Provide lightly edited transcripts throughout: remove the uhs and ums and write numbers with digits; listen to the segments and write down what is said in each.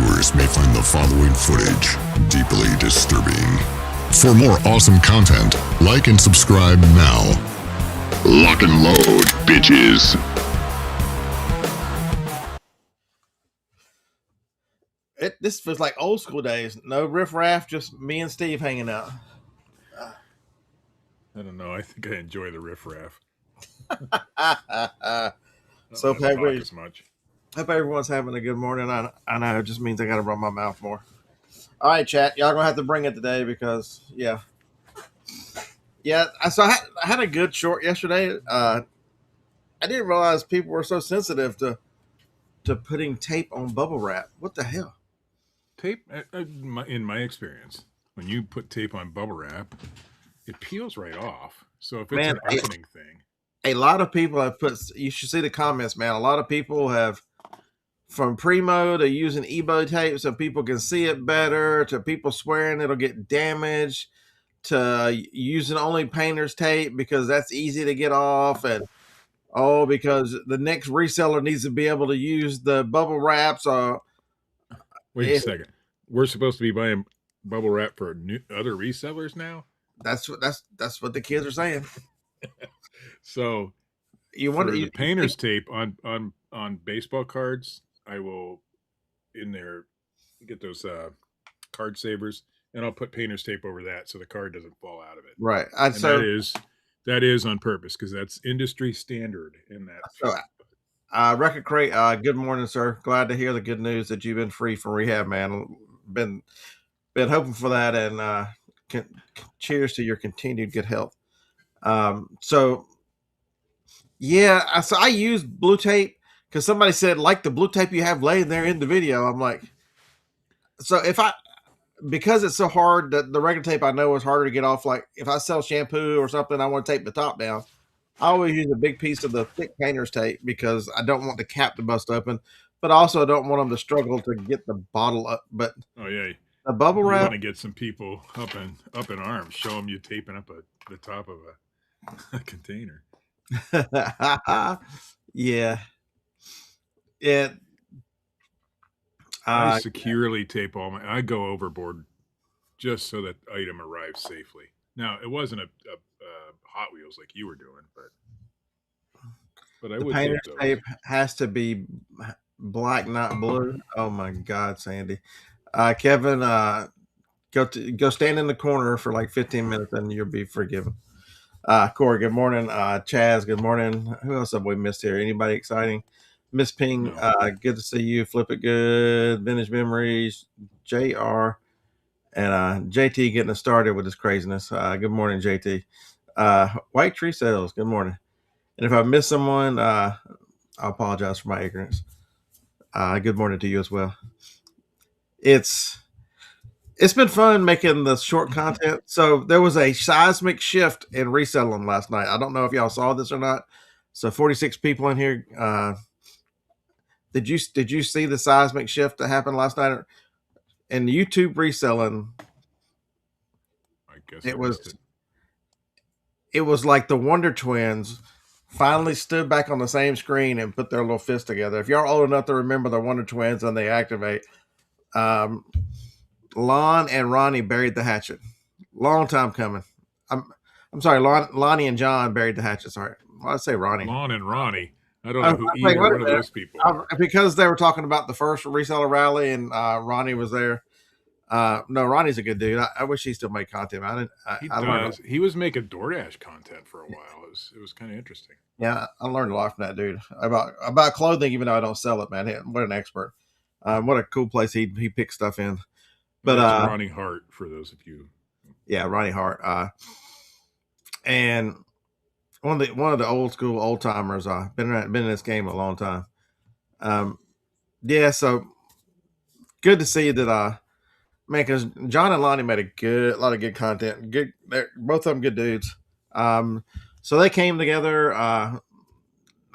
viewers may find the following footage deeply disturbing. For more awesome content, like and subscribe now. Lock and load, bitches. This feels like old school days. No riffraff, just me and Steve hanging out. I don't know. I think I enjoy the riffraff. So I don't talk as much. Hope everyone's having a good morning. I know it just means I got to run my mouth more. All right, chat. Y'all gonna have to bring it today because yeah. So I had a good short yesterday. I didn't realize people were so sensitive to putting tape on bubble wrap. What the hell? Tape, in my experience, when you put tape on bubble wrap, it peels right off. So if it's an opening thing, a lot of people have put. You should see the comments, man. A lot of people have, from Primo to using Ebo tape so people can see it better, to people swearing it'll get damaged, to using only painter's tape because that's easy to get off, and because the next reseller needs to be able to use the bubble wraps. Wait a second. We're supposed to be buying bubble wrap for other resellers now? That's what the kids are saying. So you want the painter's tape on baseball cards, I will in there get those card savers, and I'll put painter's tape over that so the card doesn't fall out of it. Right. That is on purpose because that's industry standard in that. So, Record Crate, good morning, sir. Glad to hear the good news that you've been free from rehab, man. Been hoping for that, and cheers to your continued good health. So I used blue tape because somebody said like the blue tape you have laying there in the video. I'm like, so because it's so hard, the regular tape I know is harder to get off. Like if I sell shampoo or something, I want to tape the top down. I always use a big piece of the thick painter's tape because I don't want the cap to bust open, but also I don't want them to struggle to get the bottle up. But the bubble wrap. You want to get some people up in arms. Show them you taping up the top of a container. Yeah. I securely tape I go overboard just so that item arrives safely. Now it wasn't a Hot Wheels like you were doing, but I would painter's tape tape has to be black, not blue. Oh my God, Sandy. Kevin, go stand in the corner for like 15 minutes and you'll be forgiven. Corey, good morning. Chaz, good morning. Who else have we missed here? Anybody exciting? Miss Ping, no. Good to see you. Flip it good. Vintage Memories, JR, and JT getting us started with his craziness. Good morning, JT. White Tree Sales, good morning. And if I miss someone, I apologize for my ignorance. Good morning to you as well. It's been fun making the short content. So there was a seismic shift in reselling last night. I don't know if y'all saw this or not. So 46 people in here. Did you see the seismic shift that happened last night in YouTube reselling? I guess it was like the Wonder Twins finally stood back on the same screen and put their little fists together. If y'all are old enough to remember the Wonder Twins and they activate, Lon and Ronnie buried the hatchet. Long time coming. I'm sorry, Lonnie and John buried the hatchet. Sorry, why did I say Ronnie? Lon and Ronnie. I don't know who either one of those people are. Because they were talking about the first reseller rally and Ronnie was there. No, Ronnie's a good dude. I wish he still made content. He was making DoorDash content for a while. It was kind of interesting. Yeah, I learned a lot from that dude about clothing, even though I don't sell it, man. What an expert. What a cool place he picks stuff in. But Ronnie Hart, for those of you. Yeah, Ronnie Hart. And one of the old school old timers. Been in this game a long time. So good to see that. Man, because John and Lonnie made a lot of good content. Both of them good dudes. So they came together. I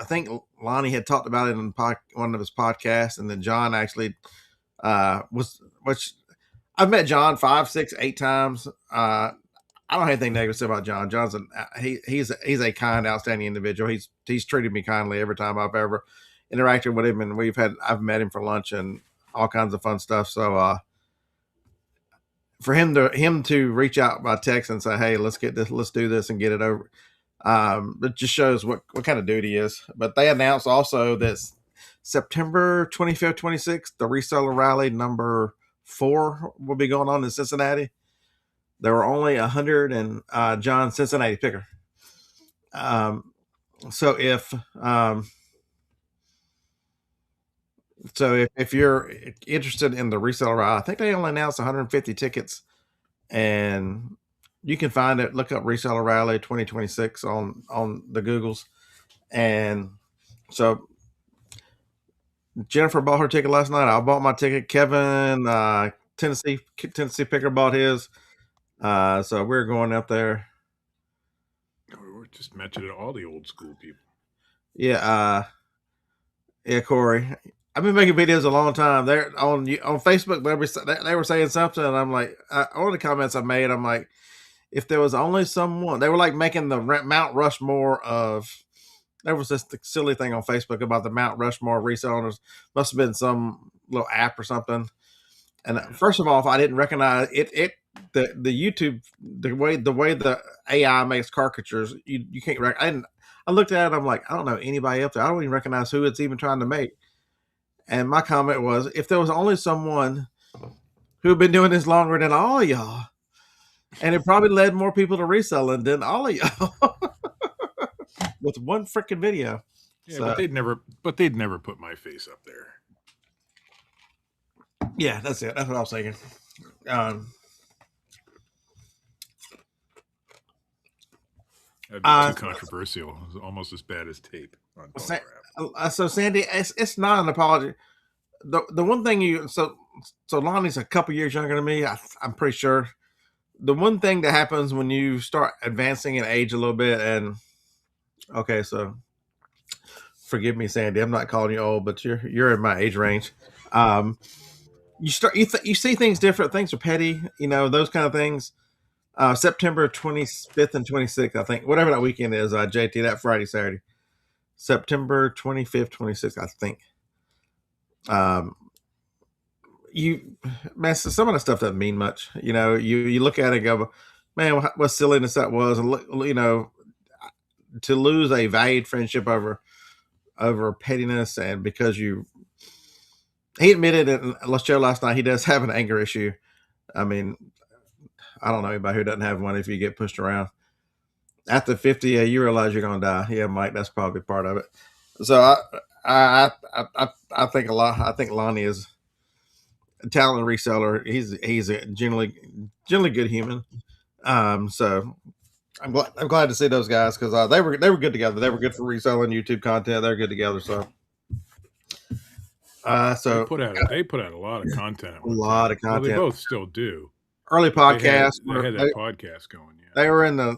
think Lonnie had talked about it in one of his podcasts, and then John actually which I've met John 5, 6, 8 times. I don't have anything negative to say about John. John's he's a kind, outstanding individual. He's treated me kindly every time I've ever interacted with him, and I've met him for lunch, and all kinds of fun stuff. So for him to reach out by text and say, "Hey, let's do this and get it over," it just shows what kind of dude he is. But they announced also that September 25th, 26th, the Reseller Rally number 4 will be going on in Cincinnati. There were only 100 and John Cincinnati picker. So if you're interested in the Reseller Rally, I think they only announced 150 tickets, and you can find it. Look up Reseller Rally 2026 on the Googles. And so Jennifer bought her ticket last night. I bought my ticket. Kevin, Tennessee picker bought his. So we're going up there. We're just mentioning all the old school people. Yeah, Corey. I've been making videos a long time. They're on Facebook. They were saying something, and I'm like, one of the comments I made, I'm like, if there was only someone, they were like making the Mount Rushmore of. There was this silly thing on Facebook about the Mount Rushmore resellers. Must have been some little app or something. And first of all, if I didn't recognize it, the YouTube, the way the AI makes caricatures, you can't. I looked at it. I'm like, I don't know anybody up there. I don't even recognize who it's even trying to make. And my comment was, if there was only someone who had been doing this longer than all of y'all, and it probably led more people to reselling than all of y'all with one freaking video. Yeah, so, but they'd never put my face up there. Yeah, that's it. That's what I was thinking. That'd be too controversial. It's almost as bad as tape on so Sandy, it's not an apology. The one thing so Lonnie's a couple years younger than me. I'm pretty sure. The one thing that happens when you start advancing in age a little bit, and okay, so forgive me, Sandy. I'm not calling you old, but you're in my age range. You see things different. Things are petty, those kind of things. September 25th and 26th, I think, whatever that weekend is, JT, that Friday, Saturday, September 25th, 26th, I think. Some of the stuff doesn't mean much. You look at it and go, man, what silliness that was. And to lose a valued friendship over pettiness, and because he admitted in Let's Show last night, he does have an anger issue. I mean, I don't know anybody who doesn't have one if you get pushed around. After 50, you realize you're going to die. Yeah, Mike, that's probably part of it. So I think I think Lonnie is a talented reseller. He's a generally good human. So I'm glad to see those guys, because they were good together. They were good for reselling YouTube content. They're good together. So they put out a lot of content. A lot of content. Well, they both still do. Early podcast. They had that podcast going. Yeah. They were in the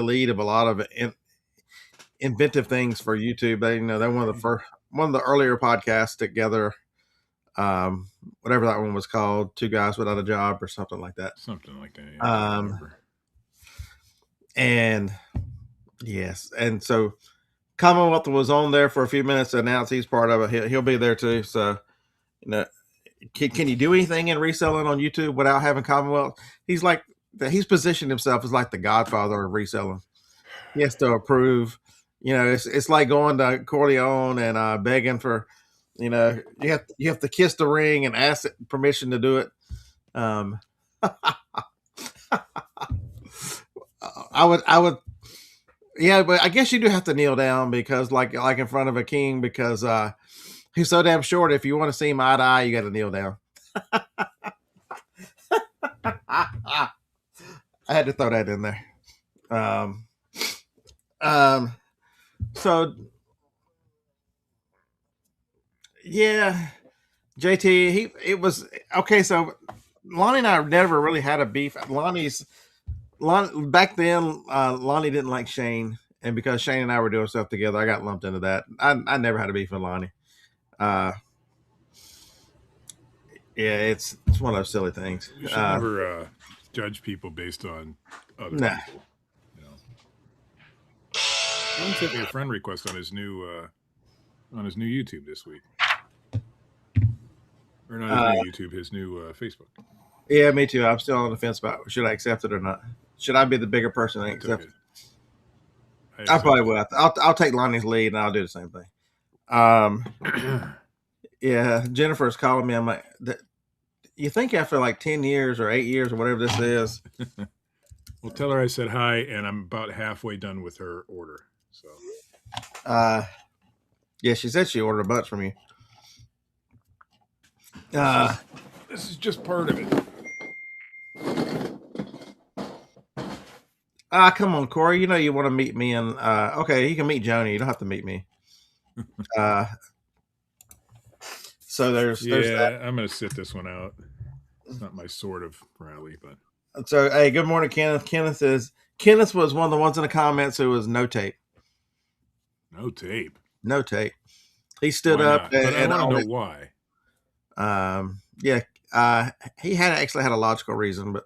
lead of a lot of inventive things for YouTube. They're one of the earlier podcasts together. Whatever that one was called, Two Guys Without a Job or something like that. Something like that. Yeah, and yes, and so Commonwealth was on there for a few minutes to announce he's part of it. He'll be there too. So, can you do anything in reselling on YouTube without having Commonwealth? He's positioned himself as like the godfather of reselling. He has to approve. It's like going to Corleone and begging for, you have to kiss the ring and ask permission to do it. I would. Yeah, but I guess you do have to kneel down, because like in front of a king, because he's so damn short. If you want to see him eye to eye, you got to kneel down. I had to throw that in there. So yeah, JT, it was okay. So Lonnie and I never really had a beef. Back then, Lonnie didn't like Shane, and because Shane and I were doing stuff together, I got lumped into that. I never had a beef with Lonnie. Yeah, it's one of those silly things. You should never judge people based on other people. He sent me a friend request on his new YouTube this week. Or not his new YouTube, his new Facebook. Yeah, me too. I'm still on the fence about should I accept it or not. Should I be the bigger person and accept it? I probably will. I'll take Lonnie's lead and I'll do the same thing. Yeah, Jennifer's calling me. I'm like, you think after like 10 years or 8 years or whatever this is? Well, tell her I said hi, and I'm about halfway done with her order. So, yeah, she said she ordered a bunch from you. This is just part of it. Come on, Corey. You know you want to meet me, and okay, you can meet Joni. You don't have to meet me. So there's that. I'm gonna sit this one out. It's not my sort of rally, but so hey, good morning, Kenneth. Kenneth was one of the ones in the comments who was no tape. No tape. No tape. He stood up, but I want to know why. He actually had a logical reason, but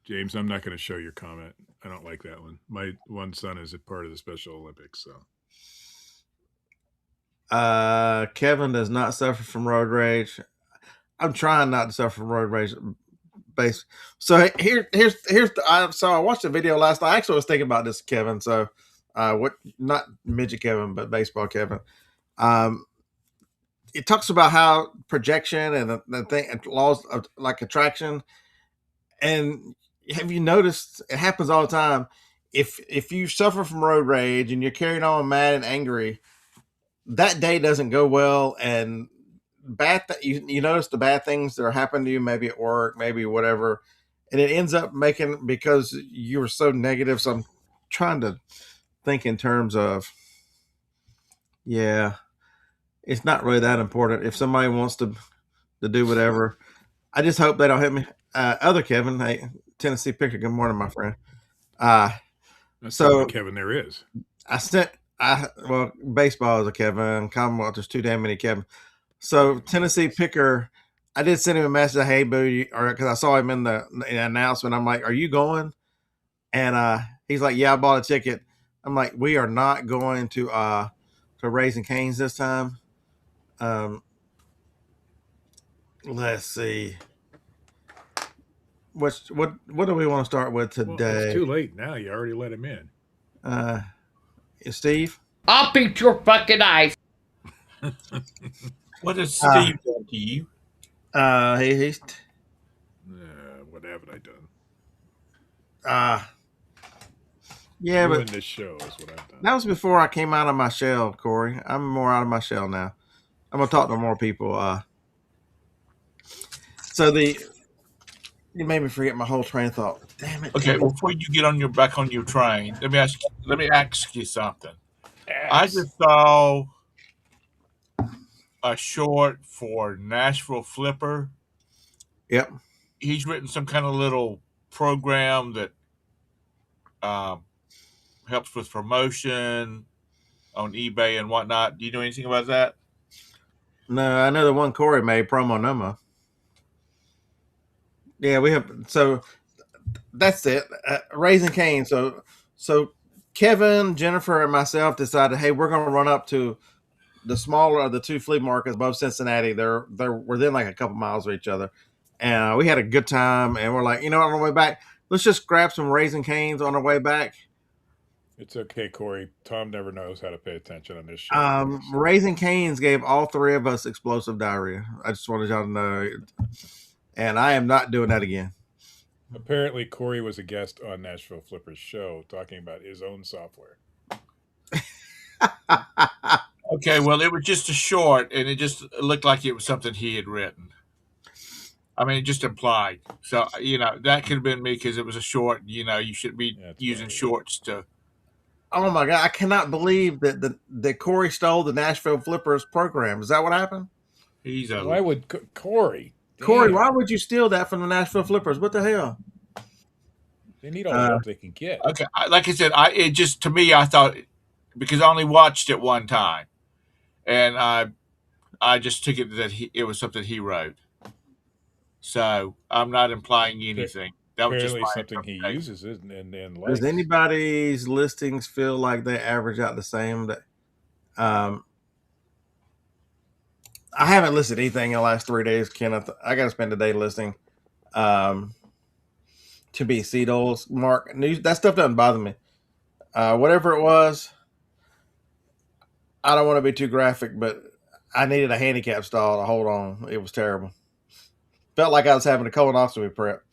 James, I'm not going to show your comment. I don't like that one. My one son is a part of the Special Olympics, so. Kevin does not suffer from road rage. I'm trying not to suffer from road rage. So so I watched a video last night. I actually was thinking about this, Kevin. So, not midget Kevin, but baseball Kevin. It talks about how projection and the thing, laws of like attraction. And have you noticed it happens all the time? If you suffer from road rage and you're carrying on mad and angry, that day doesn't go well, and you notice the bad things that are happening to you, maybe at work, maybe whatever, and it ends up making because you were so negative. So I'm trying to think in terms of, it's not really that important. If somebody wants to do whatever, I just hope they don't hit me. Other Kevin, hey, Tennessee Picker, good morning, my friend. That's so Kevin there is. Baseball is a Kevin. Commonwealth, there's too damn many Kevin. So Tennessee Picker, I did send him a message, hey, boo, because I saw him in the announcement. I'm like, are you going? And he's like, yeah, I bought a ticket. I'm like, we are not going to Raising Cane's this time. Let's see. What do we want to start with today? Well, it's too late now. You already let him in. Steve? I'll beat your fucking eyes. What has Steve done to you? He's. What haven't I done? But this show is what I've done. That was before I came out of my shell, Corey. I'm more out of my shell now. I'm gonna talk to more people. You made me forget my whole train of thought. Damn it. Okay, before you get back on your train, let me ask you something. I just saw a short for Nashville Flipper. Yep. He's written some kind of little program that helps with promotion on eBay and whatnot. Do you know anything about that? No, I know the one Corey made, Promo Numa. Yeah, we have. So that's it. Raising Cane. So Kevin, Jennifer, and myself decided, hey, we're going to run up to the smaller of the two flea markets above Cincinnati. They're within like a couple miles of each other, and we had a good time. And we're like, on our way back, let's just grab some Raising Canes on our way back. It's okay, Corey. Tom never knows how to pay attention on this show. Raising Canes gave all three of us explosive diarrhea. I just wanted y'all to know, and I am not doing that again. Apparently, Corey was a guest on Nashville Flipper's show talking about his own software. Okay, well, it was just a short, and it just looked like it was something he had written. I mean, it just implied. So, that could have been me because it was a short. You should be using shorts to. Oh, my God. I cannot believe that Corey stole the Nashville Flippers program. Is that what happened? Why would Corey? Damn. Corey, why would you steal that from the Nashville Flippers? What the hell? They need all the help they can get. Okay, like I said, to me, I thought, because I only watched it one time, and I just took it that it was something he wrote. So I'm not implying anything. That was just something he uses it and likes. Does anybody's listings feel like they average out the same? I haven't listed anything in the last 3 days, Kenneth. I got to spend a day listing. To be seed oils, Mark. News, that stuff doesn't bother me. Whatever it was, I don't want to be too graphic, but I needed a handicap stall to hold on. It was terrible. Felt like I was having a colonoscopy prep.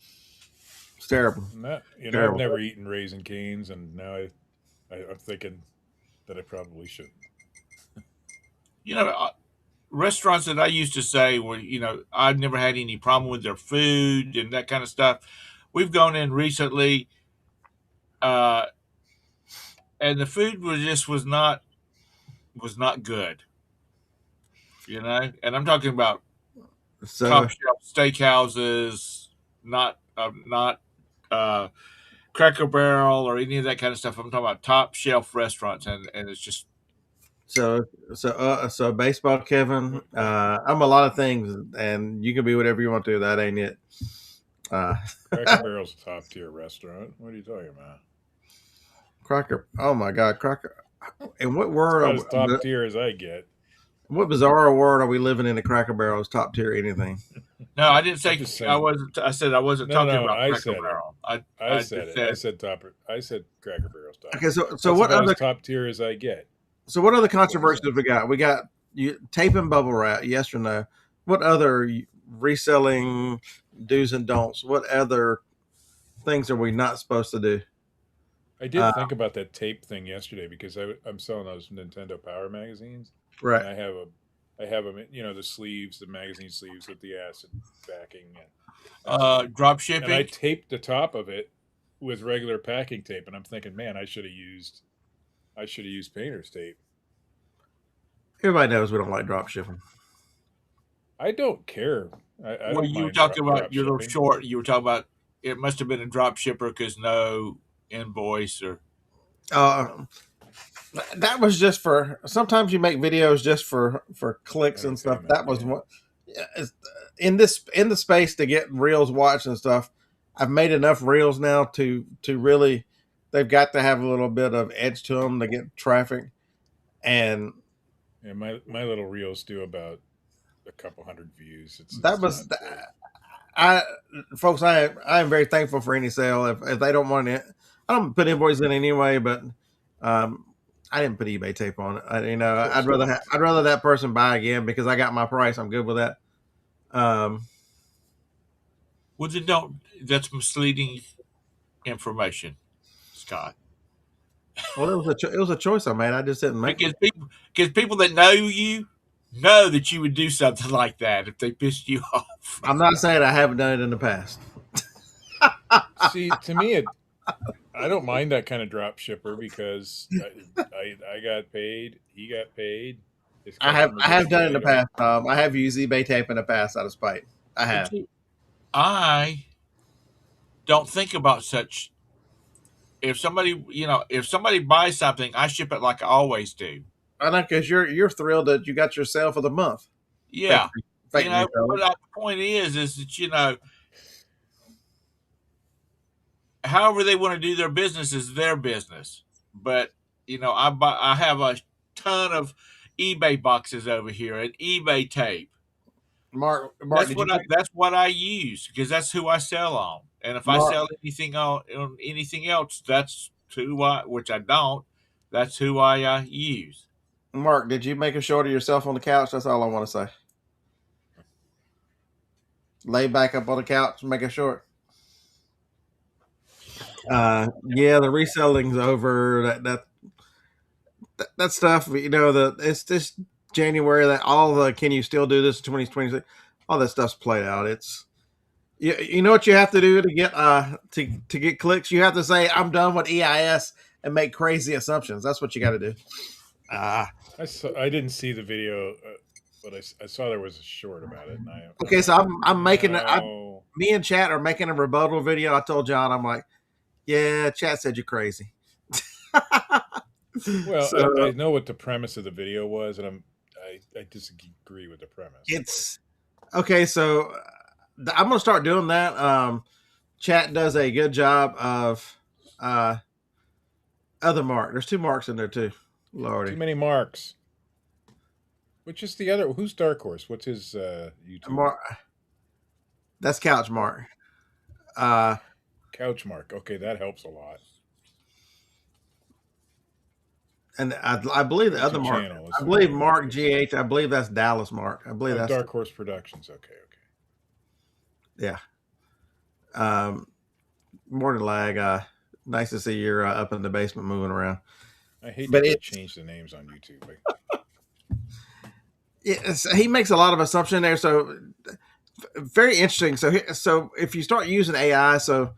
It's terrible. Not, I've Terrible. never eaten Raisin Canes, and now I'm thinking that I probably shouldn't. Restaurants that I used to say were, I've never had any problem with their food and that kind of stuff. We've gone in recently, and the food was not good. And I'm talking about So, top shelf steakhouses, not Cracker Barrel or any of that kind of stuff. I'm talking about top shelf restaurants, and it's just so baseball, Kevin. I'm a lot of things, and you can be whatever you want to. That ain't it. Cracker Barrel's a top tier restaurant. What are you talking about? Cracker. Oh my God, Cracker. And what It's word? about as top tier as I get. What bizarre world are we living in? The Cracker Barrel is top tier. Anything? no. I didn't say I'm just saying. I wasn't. I said I wasn't No, talking no, about I Cracker said it. Barrel. I said just it. I said top. I said Cracker Barrel's top. Okay, so That's what about other as top tier as I get. so what other controversies we got? We got you tape and bubble wrap. Yes or no? What other reselling do's and don'ts? What other things are we not supposed to do? I did think about that tape thing yesterday because I'm selling those Nintendo Power magazines, Right. and I have them. The sleeves, the magazine sleeves with the acid backing, Drop and I shipping. taped the top of it with regular packing tape, and I'm thinking, man, I should have used painter's tape. Everybody knows we don't like drop shipping. I don't care. I Well, don't you were mind talking drop about your little shipping. short. You were talking about it must have been a drop shipper because no invoice or. Uh, that was just for. Sometimes you make videos just for clicks and stuff. Entertainment, That was yeah. what in the space to get reels watched and stuff. I've made enough reels now to really. They've got to have a little bit of edge to them to get traffic, and Yeah, my little reels do about a couple hundred views. that was I folks. I am very thankful for any sale. If they don't want it, I don't put invoices in anyway. But I didn't put eBay tape on it. I'd rather that person buy again because I got my price. I'm good with that. Well, then don't. That's misleading information, Scott. Well, it was a choice I made. I just didn't make it. Because people that know you know that you would do something like that if they pissed you off. I'm not saying I haven't done it in the past. See, to me, I don't mind that kind of drop shipper because I got paid, he got paid. I have done it in the past. I have used eBay tape in the past out of spite. I have. I don't think about such. If somebody buys something, I ship it like I always do. I know because you're thrilled that you got your sale for the month. Yeah, Fake but reseller. the point is that however they want to do their business is their business. But I have a ton of eBay boxes over here and eBay tape. Mark, That's what I use because that's who I sell on. And if I sell anything on anything else, that's which I don't. That's who I use. Mark, did you make a short of yourself on the couch? That's all I want to say. Lay back up on the couch, make a short. Yeah, the reselling's over. That stuff. It's this January that all the can you still do this in 2026? All that stuff's played out. It's you know what you have to do to get to get clicks. You have to say I'm done with EIS and make crazy assumptions. That's what you got to do. I didn't see the video, but I saw there was a short about it. Okay, so I'm making me and Chat are making a rebuttal video. I told John, I'm like, yeah, Chat said you're crazy. Well, I know what the premise of the video was, and I disagree with the premise. It's okay. So I'm gonna start doing that. Chat does a good job of other Mark. There's two Marks in there too. Lordy, Too many marks. Which is the other? Who's Dark Horse? What's his YouTube? Mark, that's Couch Mark. Couch Mark. Okay, that helps a lot. And I believe the other Mark. Channel. I believe Mark GH. I believe that's Dallas Mark. I believe that's Dark Horse Productions. Okay. Yeah. Morning lag. Nice to see you're up in the basement moving around. I hate that they change the names on YouTube. He makes a lot of assumption there. So very interesting. So if you start using AI, so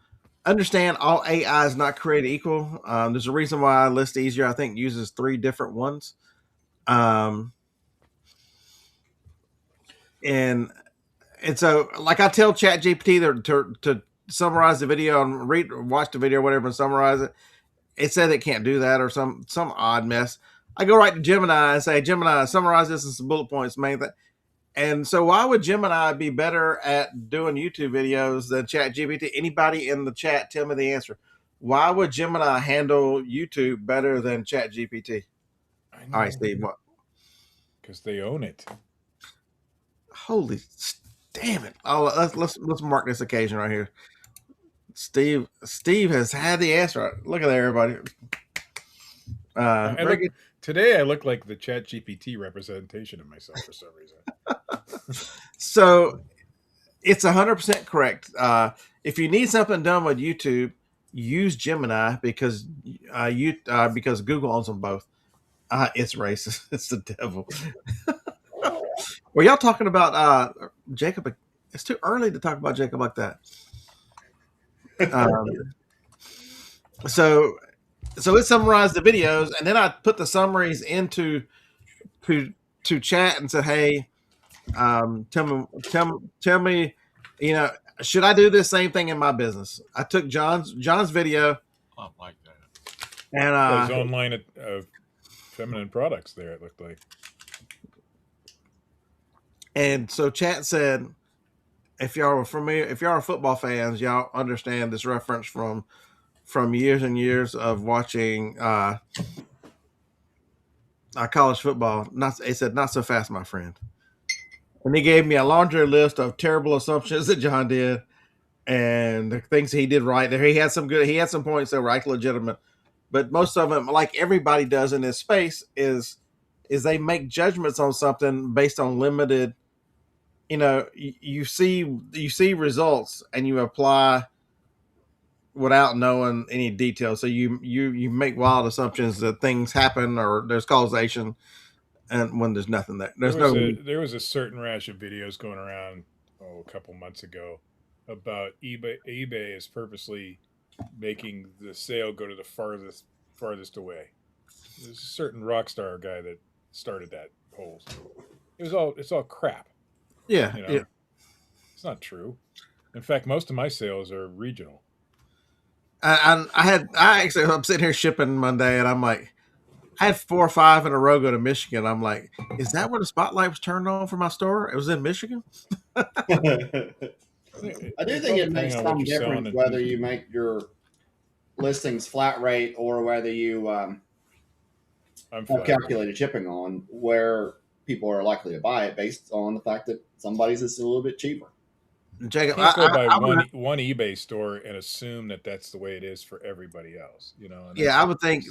understand all AI is not created equal. There's a reason why List Easier, I think, uses 3 different ones. And so, like I tell ChatGPT to summarize the video and watch the video or whatever and summarize it. It said it can't do that or some odd mess. I go right to Gemini and say, Gemini, summarize this in some bullet points, main thing. And so why would Gemini be better at doing YouTube videos than ChatGPT? Anybody in the chat, tell me the answer. Why would Gemini handle YouTube better than ChatGPT? All right, Steve, what? Because they own it. Holy damn it. Oh, let's mark this occasion right here. Steve has had the answer. Look at that, everybody. Today I look like the ChatGPT representation of myself for some reason. So it's 100% correct. If you need something done with YouTube, use Gemini because Google owns them both. It's racist. It's the devil. Were y'all talking about Jacob? It's too early to talk about Jacob like that. So it summarized the videos, and then I put the summaries into chat and said, "Hey, tell me, should I do this same thing in my business?" I took John's video. I like that. And his own line of feminine products there. It looked like. And so chat said, if y'all are familiar, if y'all are football fans, y'all understand this reference from years and years of watching college football. It said, not so fast, my friend. And he gave me a laundry list of terrible assumptions that John did and the things he did right there. He had some points that were like legitimate, but most of them, like everybody does in this space, is they make judgments on something based on limited. You see results and you apply without knowing any detail. So you make wild assumptions that things happen or there's causation, and when there's nothing there. There was a certain rash of videos going around a couple months ago about eBay. eBay is purposely making the sale go to the farthest away. There's a certain rock star guy that started that whole. It's all crap. Yeah, yeah. It's not true. In fact, most of my sales are regional. I'm sitting here shipping Monday, and I'm like, I had 4 or 5 in a row go to Michigan. I'm like, is that where the spotlight was turned on for my store? It was in Michigan. I do think it makes some difference whether you make your listings flat rate or whether you have calculated shipping on, where people are likely to buy it based on the fact that somebody's is a little bit cheaper. Jacob, you can't go by one eBay store and assume that that's the way it is for everybody else. Yeah, I would think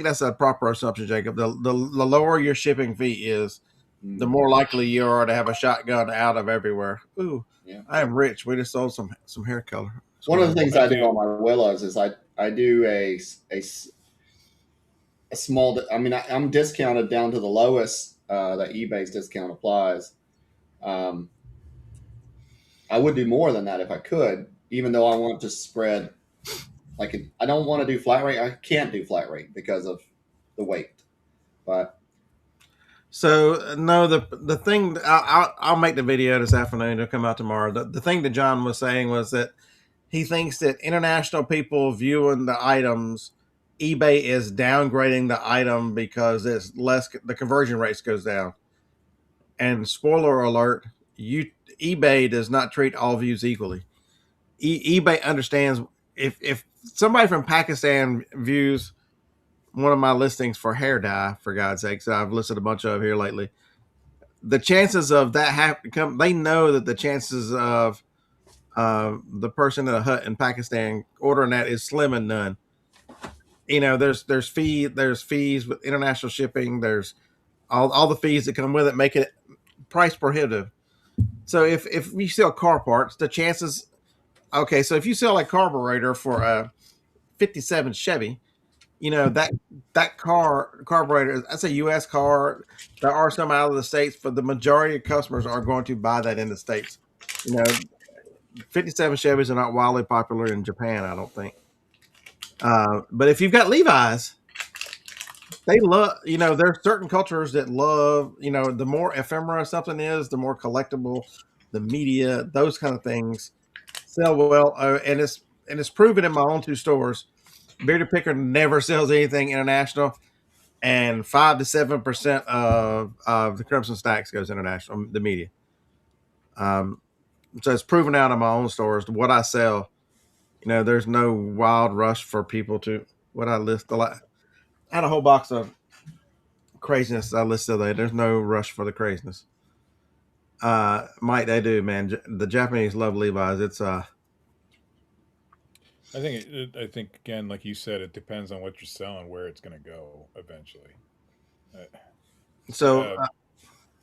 that's a proper assumption, Jacob. The lower your shipping fee is, the more likely you are to have a shotgun out of everywhere. Ooh, yeah. I am rich. We just sold some hair color. One of the things I do on my willows is I do a small. I mean, I'm discounted down to the lowest that eBay's discount applies. I would do more than that if I could, even though I want to spread. I don't want to do flat rate. I can't do flat rate because of the weight. But so no, the thing I'll make the video this afternoon. It'll come out tomorrow. The thing that John was saying was that he thinks that international people viewing the items, eBay is downgrading the item because it's less. The conversion rates goes down. And spoiler alert, eBay does not treat all views equally. eBay understands if somebody from Pakistan views one of my listings for hair dye, for God's sakes, I've listed a bunch of here lately. the chances of that happen, they know that the chances of the person in a hut in Pakistan ordering that is slim and none. There's fees with international shipping. There's all the fees that come with it, make it price prohibitive. So if you sell car parts, the chances, okay, so if you sell a carburetor for a 57 Chevy, that carburetor, that's a U.S. car. There are some out of the States, but the majority of customers are going to buy that in the States. 57 Chevys are not wildly popular in Japan, I don't think. But if you've got Levi's, they love, there's certain cultures that love, the more ephemera something is, the more collectible, the media, those kind of things sell well. And it's proven in my own 2 stores. Bearded Picker never sells anything international, and 5 to 7% of the Crimson Stacks goes international, the media. So it's proven out in my own stores what I sell. There's no wild rush for people to what I list. I had a whole box of craziness I listed there. There's no rush for the craziness. Mike, they do, man. The Japanese love Levi's. It's I think again, like you said, it depends on what you're selling, where it's going to go eventually.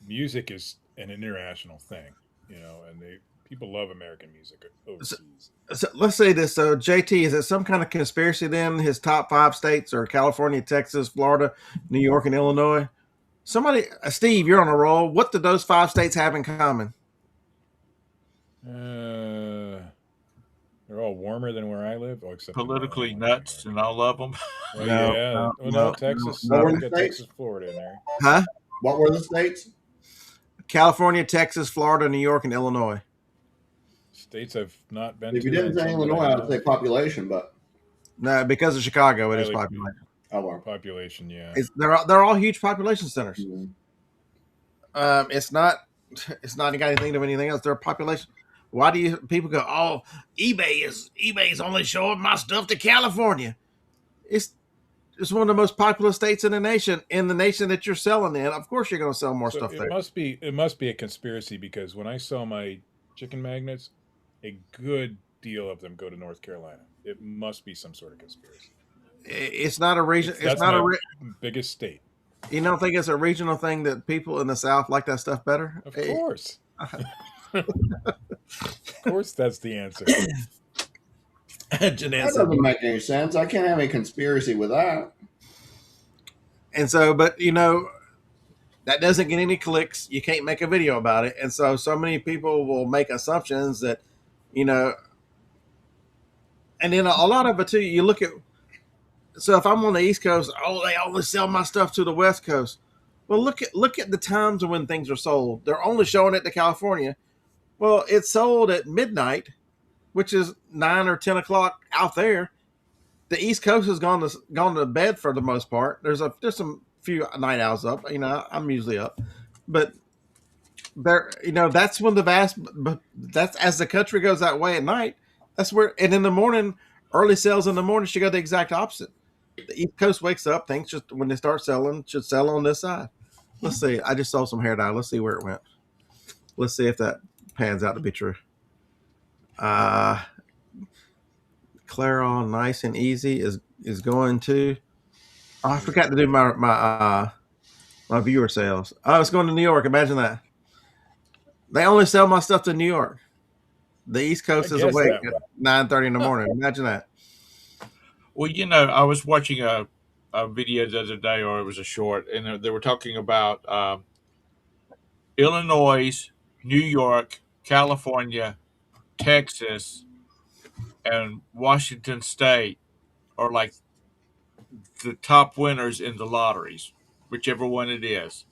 Music is an international thing, and people love American music overseas. So let's say this. So JT, is it some kind of conspiracy then? His top 5 states are California, Texas, Florida, New York, and Illinois. Somebody, Steve, you're on a roll. What do those 5 states have in common? They're all warmer than where I live. Except politically nuts and all of them. Well, no, Texas. No. Texas, Florida in there. Huh? What were the states? California, Texas, Florida, New York, and Illinois. States I've not been If to. you didn't say Illinois, I would say population, but no, because of Chicago, it is population. Oh, well. Population, yeah. They're all huge population centers. Mm-hmm. It's not got anything to anything else. They're population. Why do people go, oh, eBay's only showing my stuff to California? It's one of the most populous states in the nation that you're selling in. Of course you're going to sell more stuff there. It must be a conspiracy, because when I sell my chicken magnets, a good deal of them go to North Carolina. It must be some sort of conspiracy. It's not a region. It's not a biggest state. You don't think it's a regional thing that people in the South like that stuff better? Of course. Of course, that's the answer. That doesn't make any sense. I can't have a conspiracy with that. And so, but that doesn't get any clicks. You can't make a video about it. And so many people will make assumptions that, and then a lot of it too, you look at, so if I'm on the East Coast, they only sell my stuff to the West Coast. Well, look at the times when things are sold. They're only showing it to California. Well, it's sold at midnight, which is 9 or 10 o'clock out there. The East Coast has gone to bed for the most part. There's some few night owls up. I'm usually up, but there, that's when that's as the country goes that way at night. That's where, and in the morning, early sales in the morning should go the exact opposite. The East Coast wakes up, thinks just when they start selling, should sell on this side. Let's see. I just saw some hair dye. Let's see where it went. Let's see if that pans out to be true. Clairol, nice and easy is going to. Oh, I forgot to do my viewer sales. Oh, it's going to New York. Imagine that. They only sell my stuff to New York. The East Coast is awake at 9:30 in the morning. Imagine that. Well, I was watching a video the other day, or it was a short, and they were talking about Illinois, New York, California, Texas, and Washington State are like the top winners in the lotteries, whichever one it is.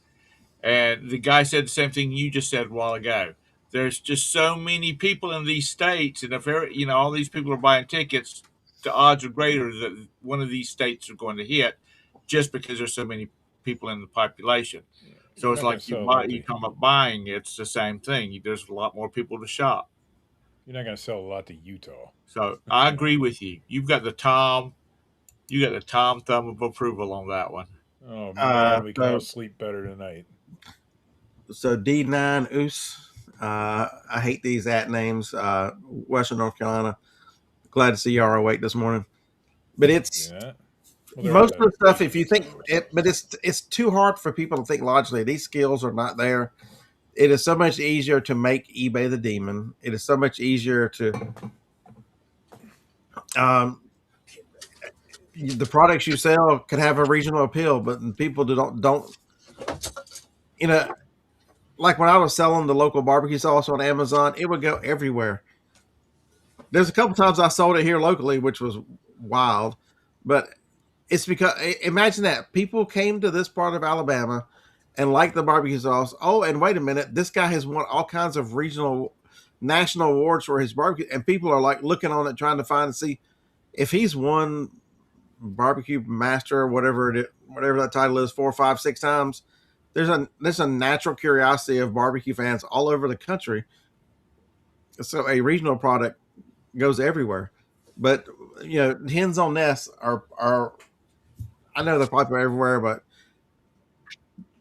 And the guy said the same thing you just said a while ago. There's just so many people in these states, and if all these people are buying tickets, the odds are greater that one of these states are going to hit, just because there's so many people in the population. So it's like you come up buying, it's the same thing. There's a lot more people to shop. You're not going to sell a lot to Utah. So I agree with you. You've got the Tom thumb of approval on that one. Oh man, we can all sleep better tonight. So D9 Oos. I hate these at names. Western North Carolina. Glad to see y'all are awake this morning. But it's most of the stuff. If you think it, but it's too hard for people to think logically. These skills are not there. It is so much easier to make eBay the demon. It is so much easier to the products you sell can have a regional appeal, but people don't like when I was selling the local barbecue sauce on Amazon, it would go everywhere. There's a couple times I sold it here locally, which was wild, but it's because imagine that people came to this part of Alabama and liked the barbecue sauce. Oh, and wait a minute, this guy has won all kinds of regional, national awards for his barbecue, and people are like looking on it, trying to find and see if he's won barbecue master or whatever whatever that title is 4, 5, 6 times. There's a natural curiosity of barbecue fans all over the country. So a regional product goes everywhere. But hens on nests are I know they're popular everywhere, but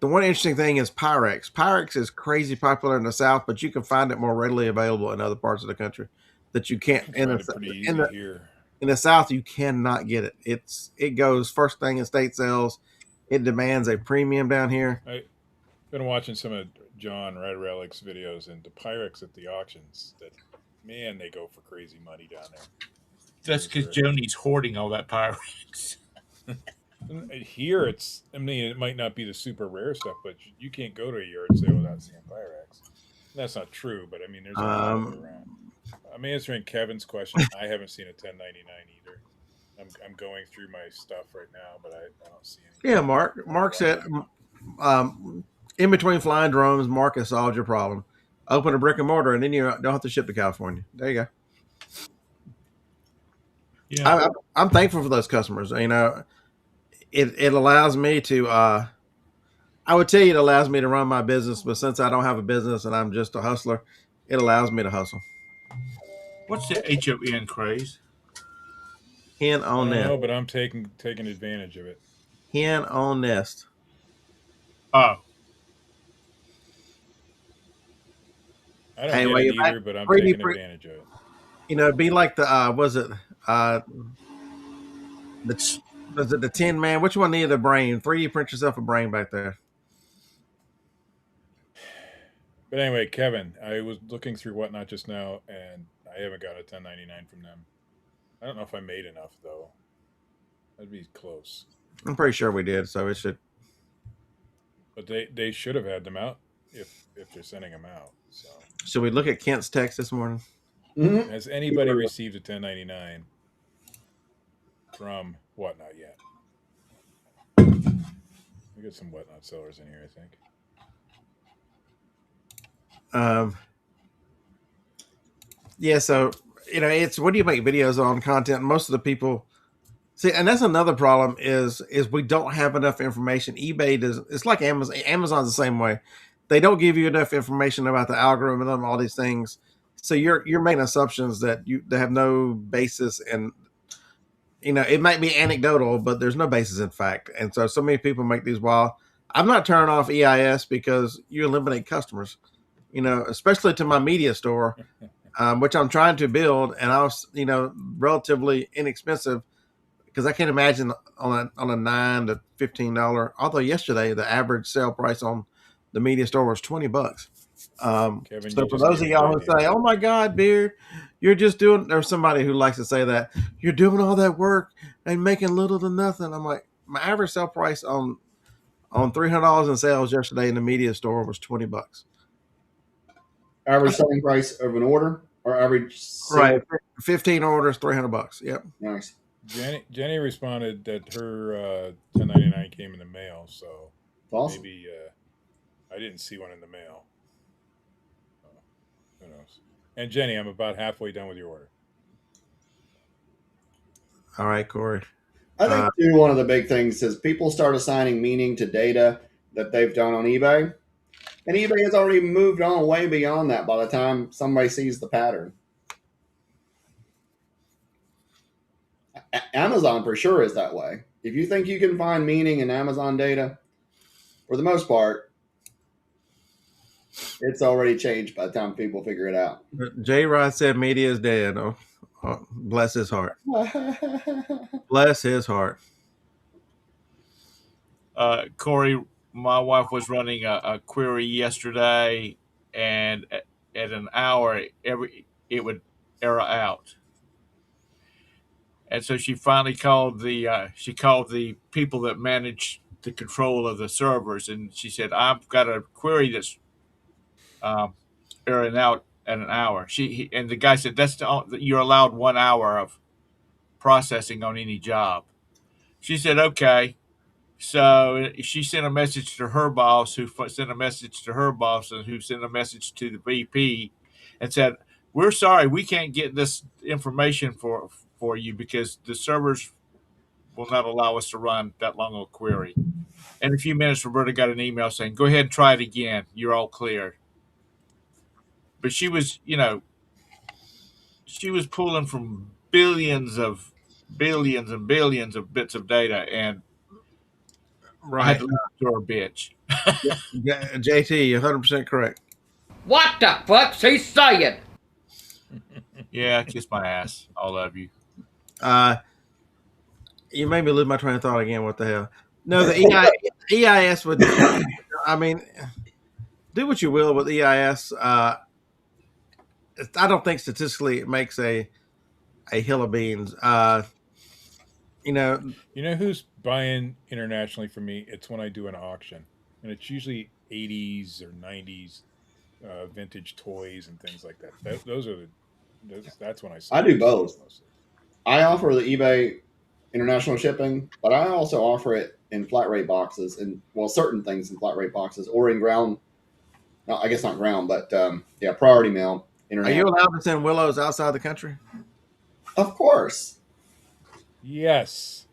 the one interesting thing is Pyrex. Pyrex is crazy popular in the South, but you can find it more readily available in other parts of the country that you can't in the South. You cannot get it. It goes first thing in state sales. It demands a premium down here. I've been watching some of John Red Relic's videos, and the Pyrex at the auctions, that man, they go for crazy money down there. That's because Joni's hoarding all that Pyrex. Here, it might not be the super rare stuff, but you can't go to a yard sale without seeing Pyrex. That's not true, but I mean, there's a lot of it around. I'm answering Kevin's question. I haven't seen a 1099 either. I'm going through my stuff right now, but I don't see anything. Yeah, Mark said, in between flying drones, Mark has solved your problem. Open a brick and mortar, and then you don't have to ship to California. There you go. Yeah, I'm thankful for those customers. It allows me to. I would tell you it allows me to run my business, but since I don't have a business and I'm just a hustler, it allows me to hustle. What's the HON craze? Hen on nest. No, but I'm taking advantage of it. Hen on nest. Oh. I don't get it either, but I'm taking advantage of it. It'd be like the was it the Tin Man? Which one needed a brain? 3D print yourself a brain back there. But anyway, Kevin, I was looking through Whatnot just now, and I haven't got a 1099 from them. I don't know if I made enough though. That'd be close. I'm pretty sure we did, so it should. But they should have had them out if they're sending them out. So should we look at Kent's text this morning? Mm-hmm. Has anybody received a 1099 from Whatnot yet? We got some Whatnot sellers in here, I think. Yeah, so it's what do you make videos on content? Most of the people see, and that's another problem is we don't have enough information. eBay does. It's like Amazon. Amazon's the same way. They don't give you enough information about the algorithm and all these things. So you're making assumptions that have no basis, and it might be anecdotal, but there's no basis in fact. And so many people make these wild. I'm not turning off EIS because you eliminate customers. Especially to my media store, which I'm trying to build, and I was, relatively inexpensive because I can't imagine on a $9 to $15. Although yesterday the average sale price on the media store was $20. Kevin, so for those of y'all who say, "Oh my God, Beard, you're just doing," there's somebody who likes to say that you're doing all that work and making little to nothing. I'm like, my average sale price on $300 in sales yesterday in the media store was $20. Average selling price of an order or average right 15 orders, $300. Yep. Nice. Jenny responded that her 1099 came in the mail, so awesome. Maybe I didn't see one in the mail. Who knows? And Jenny, I'm about halfway done with your order. All right, Corey. I think too, one of the big things is people start assigning meaning to data that they've done on eBay. And eBay has already moved on way beyond that by the time somebody sees the pattern. Amazon for sure is that way. If you think you can find meaning in Amazon data, for the most part, It's already changed by the time people figure it out. J. Rod said media is dead. Oh, bless his heart. Bless his heart. Corey, my wife was running a query yesterday, and at an hour, it would error out. And so she finally called the people that manage the control of the servers, and she said, "I've got a query that's erroring out at an hour." And the guy said, you're allowed 1 hour of processing on any job." She said, "Okay." So she sent a message to her boss, who sent a message to her boss, and who sent a message to the VP, and said, "We're sorry, we can't get this information for you because the servers will not allow us to run that long of a query." In a few minutes, Roberta got an email saying, "Go ahead and try it again. You're all clear." But she was pulling from billions and billions of bits of data, and I had Right. to listen to her bitch. JT, 100% correct. What the fuck's he saying? Yeah, kiss my ass. I love you. You made me lose my train of thought again. What the hell? No, the EIS would. I mean, do what you will with EIS. I don't think statistically it makes a hill of beans. You know who's buying internationally for me? It's when I do an auction, and it's usually 80s or 90s vintage toys and things like that. That's when I sell. I do both. I offer the eBay international shipping, but I also offer it in flat rate boxes, and certain things in flat rate boxes or in ground. No, I guess not ground, but priority mail. Are you allowed to send willows outside the country? Of course. Yes.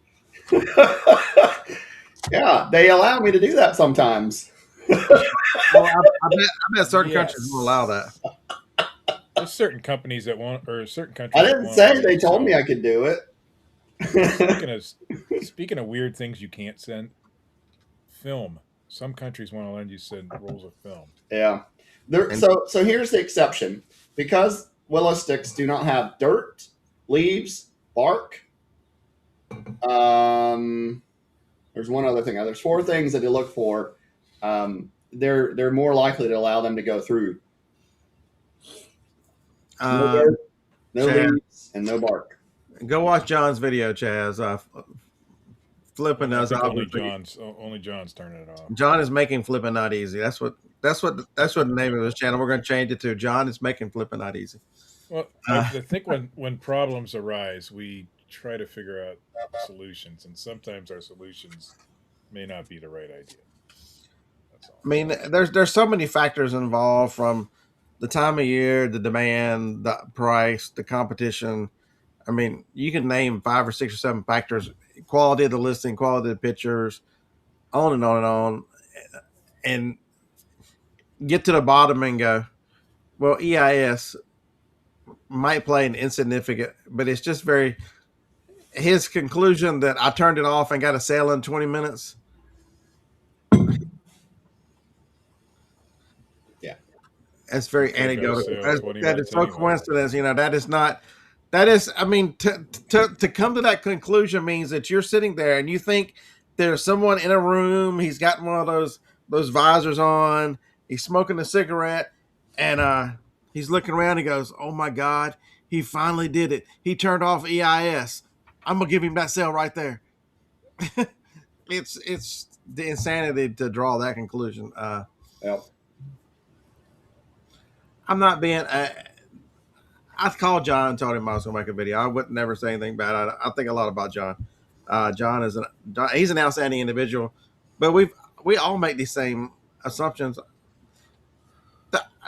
Yeah, they allow me to do that sometimes. Well, I bet certain countries will allow that. There's certain companies that won't, or certain countries. I didn't say they told me I could do it. Speaking of weird things you can't send, film. Some countries want to let you send rolls of film. Yeah. So here's the exception. Because willow sticks do not have dirt, leaves, bark. There's one other thing. There's 4 things that they look for. They're more likely to allow them to go through. No dirt, no leaves, and no bark. Go watch John's video, Chaz. Flipping us off. Only John's turning it off. John is making flipping not easy. That's what the name of this channel. We're going to change it to John is making flipping not easy. Well, I think when problems arise, we try to figure out solutions, and sometimes our solutions may not be the right idea. That's all. I mean, there's so many factors involved, from the time of year, the demand, the price, the competition. I mean, you can name 5 or 6 or 7 factors: quality of the listing, quality of the pictures, on and on and on, and get to the bottom and go, well, EIS might play an insignificant, but it's just very. His conclusion that I turned it off and got a sale in 20 minutes. Yeah. That's very anecdotal. That is so coincidence. That is not, that is, I mean, to come to that conclusion means that you're sitting there and you think there's someone in a room. He's got one of those visors on. He's smoking a cigarette, and he's looking around. He goes, "Oh my God, he finally did it. He turned off EIS. I'm gonna give him that sale right there." It's the insanity to draw that conclusion. Yep. I'm not being. I called John and told him I was going to make a video. I would never say anything bad. I think a lot about John. John he's an outstanding individual, but we all make these same assumptions.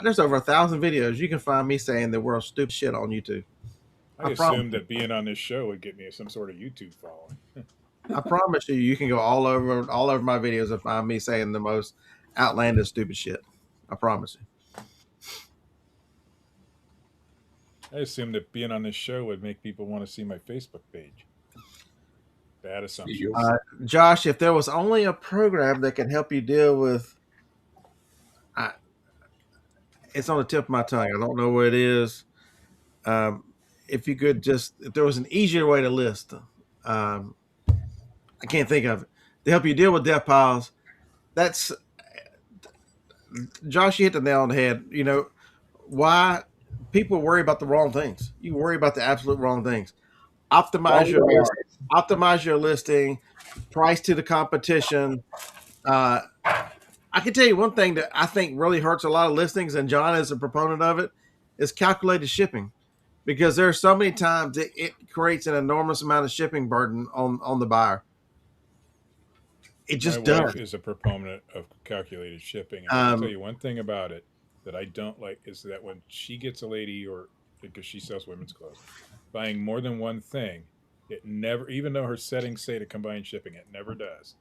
There's over 1,000 videos you can find me saying the world's stupid shit on YouTube. I assumed that being on this show would get me some sort of YouTube following. I promise you can go all over my videos and find me saying the most outlandish, stupid shit. I promise you. I assumed that being on this show would make people want to see my Facebook page. Bad assumption. Josh, if there was only a program that could help you deal with it's on the tip of my tongue. I don't know what it is. If you could if there was an easier way to list, I can't think of it to help you deal with death piles. That's Josh. You hit the nail on the head. You know why people worry about the wrong things. You worry about the absolute wrong things. Optimize your listing, price to the competition. I can tell you one thing that I think really hurts a lot of listings, and John is a proponent of it, is calculated shipping. Because there are so many times that it creates an enormous amount of shipping burden on the buyer. It just does. My wife is a proponent of calculated shipping. And I'll tell you one thing about it that I don't like is that when she gets a lady, or because she sells women's clothes, buying more than one thing, it never, even though her settings say to combine shipping, it never does.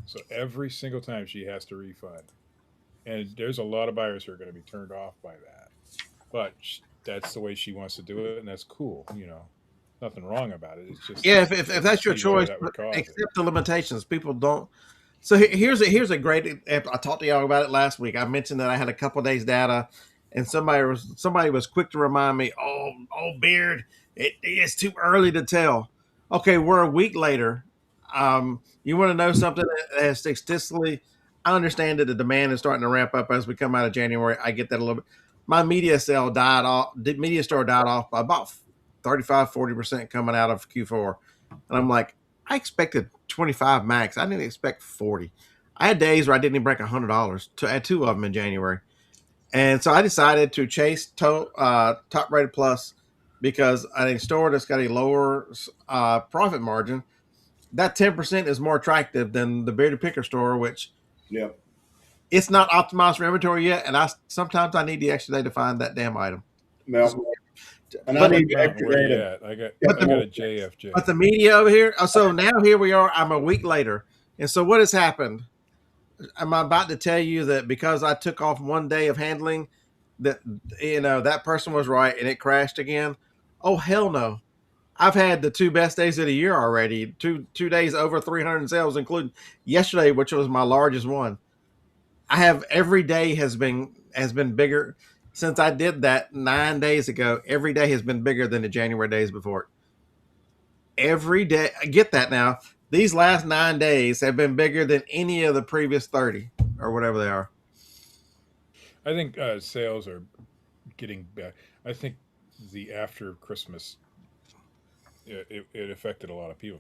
So every single time she has to refund. And there's a lot of buyers who are going to be turned off by that. But that's the way she wants to do it, and that's cool. You know, nothing wrong about it. It's just if that's your choice, accept the limitations. People don't. So here's a great example. I talked to y'all about it last week. I mentioned that I had a couple of days data, and somebody was quick to remind me, "Oh, Beard, it's too early to tell." Okay, we're a week later. You want to know something that has statistically? I understand that the demand is starting to ramp up as we come out of January. I get that a little bit. My media sale died off. The media store died off by about 35-40% coming out of Q4, and I'm like, I expected 25 max. I didn't expect 40. I had days where I didn't even break $100. I had two of them in January, and so I decided to chase Top Rated Plus because at a store that's got a lower profit margin, that 10% is more attractive than the Bearded Picker store, which it's not optimized for inventory yet, and sometimes I need the extra day to find that damn item. No. And I need extra day. I got a JFJ. But the media over here. So now here we are. I'm a week later, and so what has happened? I'm about to tell you that because I took off one day of handling, that that person was right and it crashed again. Oh hell no! I've had the two best days of the year already. Two days over 300 sales, including yesterday, which was my largest one. I have every day has been bigger since I did that 9 days ago. Every day has been bigger than the January days before. Every day, I get that now. These last 9 days have been bigger than any of the previous 30 or whatever they are. I think sales are getting back. I think the after Christmas, it affected a lot of people.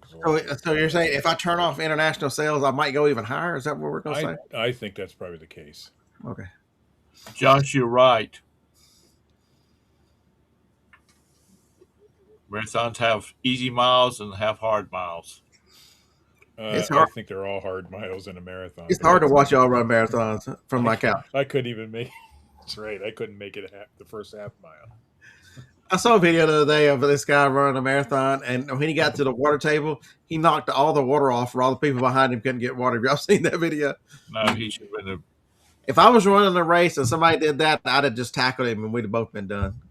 So you're saying if I turn off international sales, I might go even higher? Is that what we're going to say? I think that's probably the case. Okay. Josh, you're right. Marathons have easy miles and have hard miles. It's hard. I think they're all hard miles in a marathon. It's hard to watch y'all run marathons from my couch. I couldn't even make. That's right. I couldn't make it the first half mile. I saw a video the other day of this guy running a marathon, and when he got to the water table, he knocked all the water off, or all the people behind him couldn't get water. Have y'all seen that video? No, he should have been. If I was running a race and somebody did that, I'd have just tackled him, and we'd have both been done.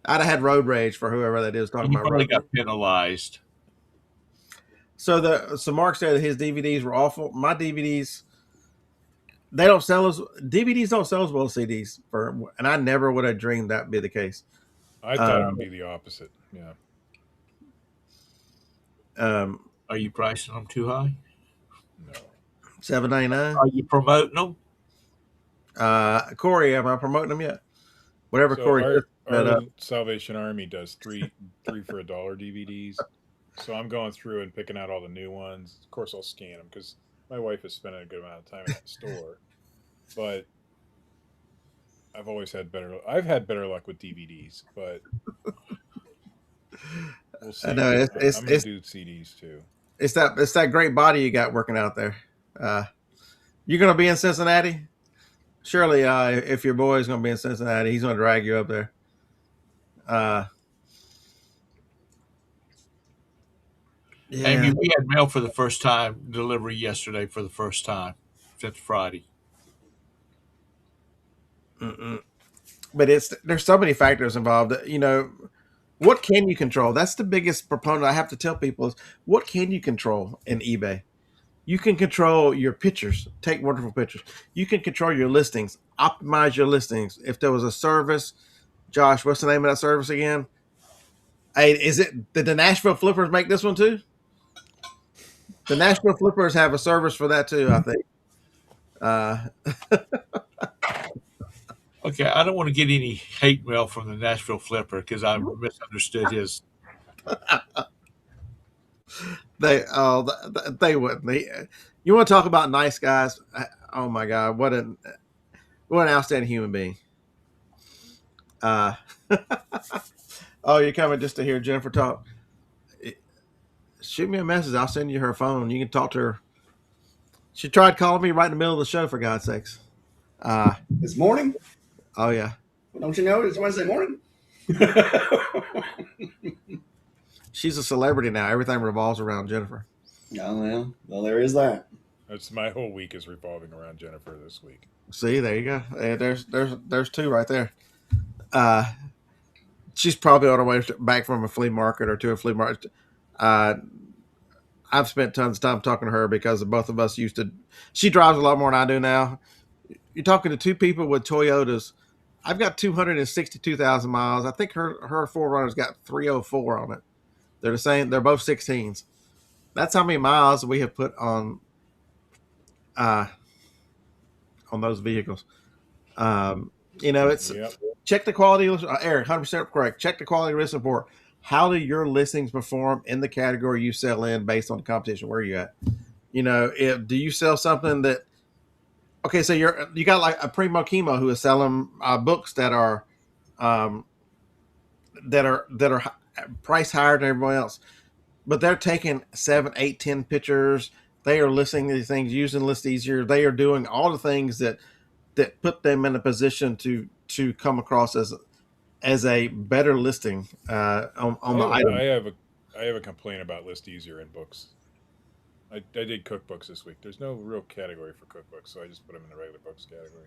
I'd have had road rage for whoever that is talking about. Probably got penalized. So Mark said that his DVDs were awful. My DVDs, they don't sell as DVDs don't sell as well as CDs, and I never would have dreamed that'd be the case. I thought it would be the opposite. Yeah. Are you pricing them too high? No. $7.99. Are you promoting them? Corey, am I promoting them yet? Whatever So Corey. our Salvation Army does three for $1 DVDs. So I'm going through and picking out all the new ones. Of course, I'll scan them because my wife is spending a good amount of time at the store. But I've had better luck with DVDs, but we'll see. I know I'm gonna do CDs too. It's that great body you got working out there. You're gonna be in Cincinnati? Surely, if your boy's gonna be in Cincinnati, he's gonna drag you up there. Yeah. And we had mail for the first time, delivery yesterday for the first time. Since Friday. But there's so many factors involved. What can you control? That's the biggest proponent I have to tell people is what can you control in eBay? You can control your pictures, take wonderful pictures. You can control your listings, optimize your listings. If there was a service, Josh, what's the name of that service again? Hey, did the Nashville Flippers make this one too? The Nashville Flippers have a service for that too, I think. Okay, I don't want to get any hate mail from the Nashville Flipper because I misunderstood his. They wouldn't. You want to talk about nice guys? Oh my God, what an outstanding human being. Oh, you're coming just to hear Jennifer talk. Shoot me a message. I'll send you her phone. You can talk to her. She tried calling me right in the middle of the show, for God's sakes. This morning? Oh yeah. Don't you know it's Wednesday morning? She's a celebrity now. Everything revolves around Jennifer. Oh, well, there is that. That's my whole week is revolving around Jennifer this week. See, there you go. There's two right there. She's probably on her way back from a flea market or to a flea market. I've spent tons of time talking to her because both of us used to. She drives a lot more than I do now. You're talking to two people with Toyotas. I've got 262,000 miles. I think her 4Runner's got 304 on it. They're the same. They're both 16s. That's how many miles we have put on those vehicles. It's check the quality. Eric, 100% correct. Check the quality list report. How do your listings perform in the category you sell in based on the competition? Where are you at? Do you sell something that? Okay, so you got like a Primo Chemo who is selling books that are priced higher than everyone else, but they're taking 7, 8, 10 pictures. They are listing these things using List Easier. They are doing all the things that put them in a position to come across as a better listing on the item. I have a complaint about List Easier in books. I did cookbooks this week. There's no real category for cookbooks, so I just put them in the regular books category.